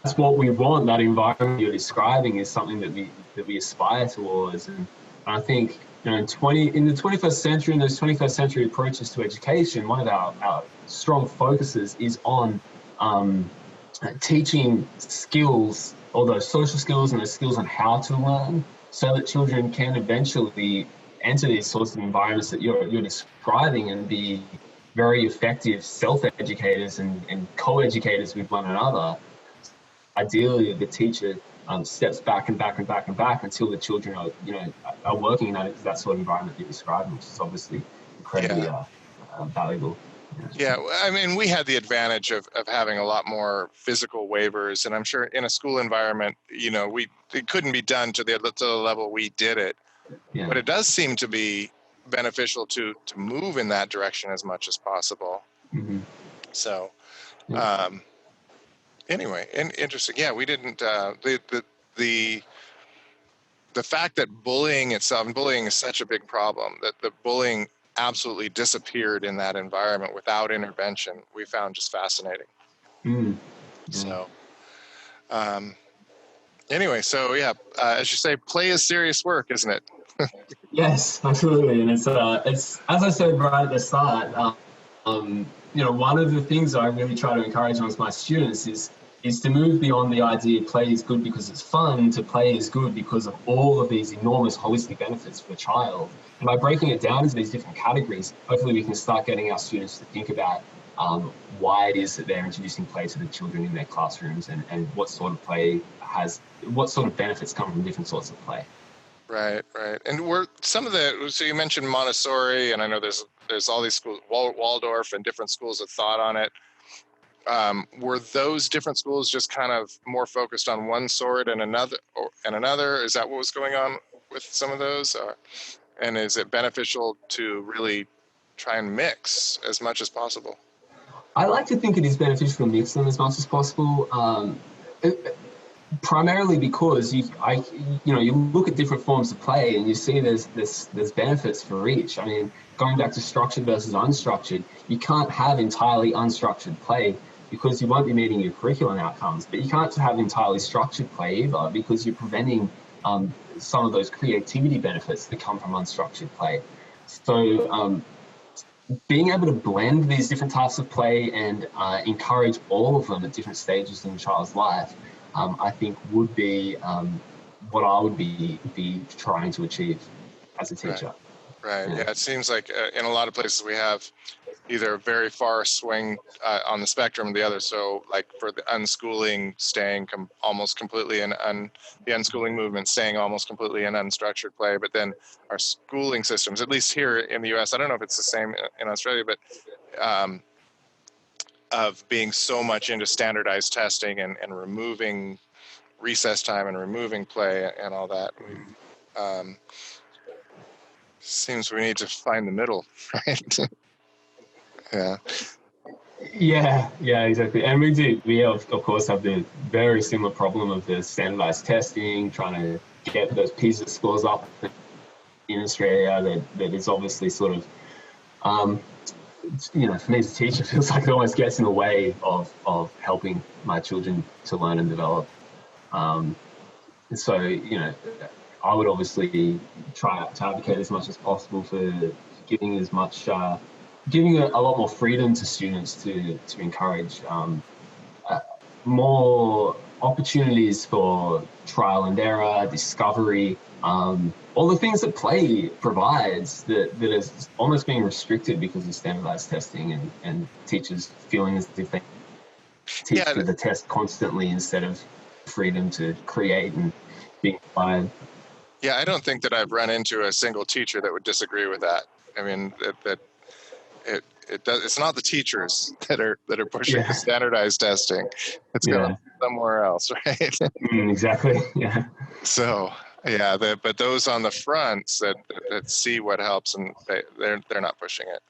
Speaker 1: that's what we want. That environment you're describing is something that we aspire towards. And I think, in the 21st century, and those 21st century approaches to education, one of our strong focuses is on teaching skills, all those social skills and those skills on how to learn, so that children can eventually enter these sorts of environments that you're describing and be very effective self-educators and co-educators with one another. Ideally, the teacher steps back and back and back and back until the children are, are working in that sort of environment that you're describing, which is obviously incredibly valuable.
Speaker 3: Yeah, I mean, we had the advantage of having a lot more physical waivers, and I'm sure in a school environment, it couldn't be done to the level we did it.
Speaker 1: Yeah.
Speaker 3: But it does seem to be beneficial to move in that direction as much as possible.
Speaker 1: Mm-hmm.
Speaker 3: So,
Speaker 1: Yeah.
Speaker 3: Anyway, interesting. Yeah, we didn't the fact that bullying itself, and bullying is such a big problem, that the bullying absolutely disappeared in that environment without intervention, we found just fascinating.
Speaker 1: Mm. Yeah.
Speaker 3: So, anyway, so yeah, as you say, play is serious work, isn't it?
Speaker 1: Yes, absolutely. And it's as I said right at the start, one of the things I really try to encourage amongst my students is to move beyond the idea play is good because it's fun to play is good because of all of these enormous holistic benefits for the child. And by breaking it down into these different categories, hopefully we can start getting our students to think about why it is that they're introducing play to the children in their classrooms, and what sort of play what sort of benefits come from different sorts of play.
Speaker 3: Right. And so you mentioned Montessori, and I know there's all these schools, Waldorf, and different schools of thought on it. Were those different schools just kind of more focused on one sort and another? Is that what was going on with some of those? And is it beneficial to really try and mix as much as possible?
Speaker 1: I like to think it is beneficial to mix them as much as possible. Primarily because you look at different forms of play and you see there's benefits for each. I mean, going back to structured versus unstructured, you can't have entirely unstructured play because you won't be meeting your curriculum outcomes. But you can't have entirely structured play either because you're preventing some of those creativity benefits that come from unstructured play. So being able to blend these different types of play and encourage all of them at different stages in a child's life, I think would be what I would be trying to achieve as a teacher.
Speaker 3: Right. Yeah, it seems like in a lot of places we have either a very far swing on the spectrum or the other. So like for the unschooling, staying almost completely in the unschooling movement, staying almost completely in unstructured play. But then our schooling systems, at least here in the US, I don't know if it's the same in Australia, but of being so much into standardized testing and removing recess time and removing play and all that. Seems we need to find the middle, right?
Speaker 1: Yeah, exactly. And we of course have the very similar problem of the standardized testing, trying to get those PISA scores up in Australia. That is obviously sort of, for me as a teacher, feels like it almost gets in the way of helping my children to learn and develop. So, I would obviously try to advocate as much as possible for giving as much, giving a lot more freedom to students to encourage more opportunities for trial and error, discovery, all the things that play provides that is almost being restricted because of standardized testing and teachers feeling as if they teach to the test constantly instead of freedom to create and be inspired.
Speaker 3: Yeah, I don't think that I've run into a single teacher that would disagree with that. I mean, it's not the teachers that are pushing the standardized testing. It's going somewhere else, right?
Speaker 1: Exactly. Yeah.
Speaker 3: So but those on the fronts that see what helps, and they're not pushing it.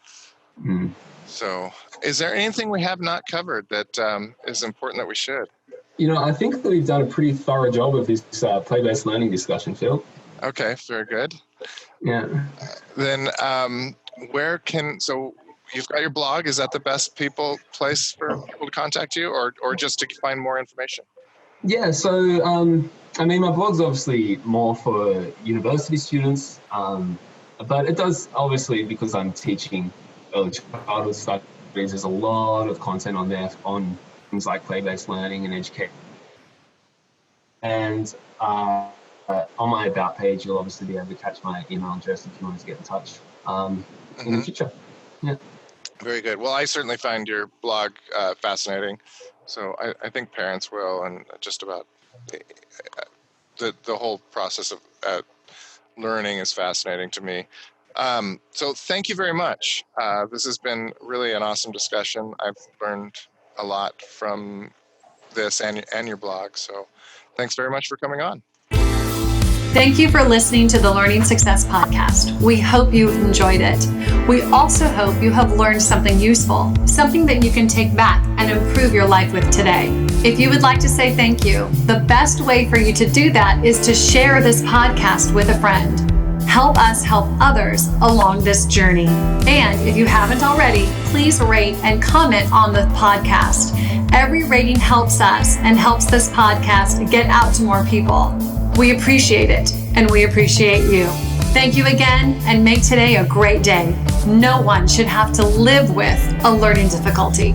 Speaker 3: So, is there anything we have not covered that is important that we should?
Speaker 1: I think that we've done a pretty thorough job of this play-based learning discussion, Phil.
Speaker 3: Okay, very good.
Speaker 1: Yeah.
Speaker 3: Then so you've got your blog. Is that the best place for people to contact you, or just to find more information?
Speaker 1: Yeah, so my blog's obviously more for university students, but it does obviously, because I'm teaching early childhood studies, there's a lot of content on there on things like play-based learning and education. And on my About page, you'll obviously be able to catch my email address if you want to get in touch in the future. Yeah.
Speaker 3: Very good. Well, I certainly find your blog fascinating. So I think parents will, and just about the whole process of learning is fascinating to me. So thank you very much. This has been really an awesome discussion. I've learned a lot from this and your blog. So thanks very much for coming on.
Speaker 2: Thank you for listening to the Learning Success Podcast. We hope you enjoyed it. We also hope you have learned something useful, something that you can take back and improve your life with today. If you would like to say thank you, the best way for you to do that is to share this podcast with a friend. Help us help others along this journey. And if you haven't already, please rate and comment on the podcast. Every rating helps us and helps this podcast get out to more people. We appreciate it, and we appreciate you. Thank you again, and make today a great day. No one should have to live with a learning difficulty.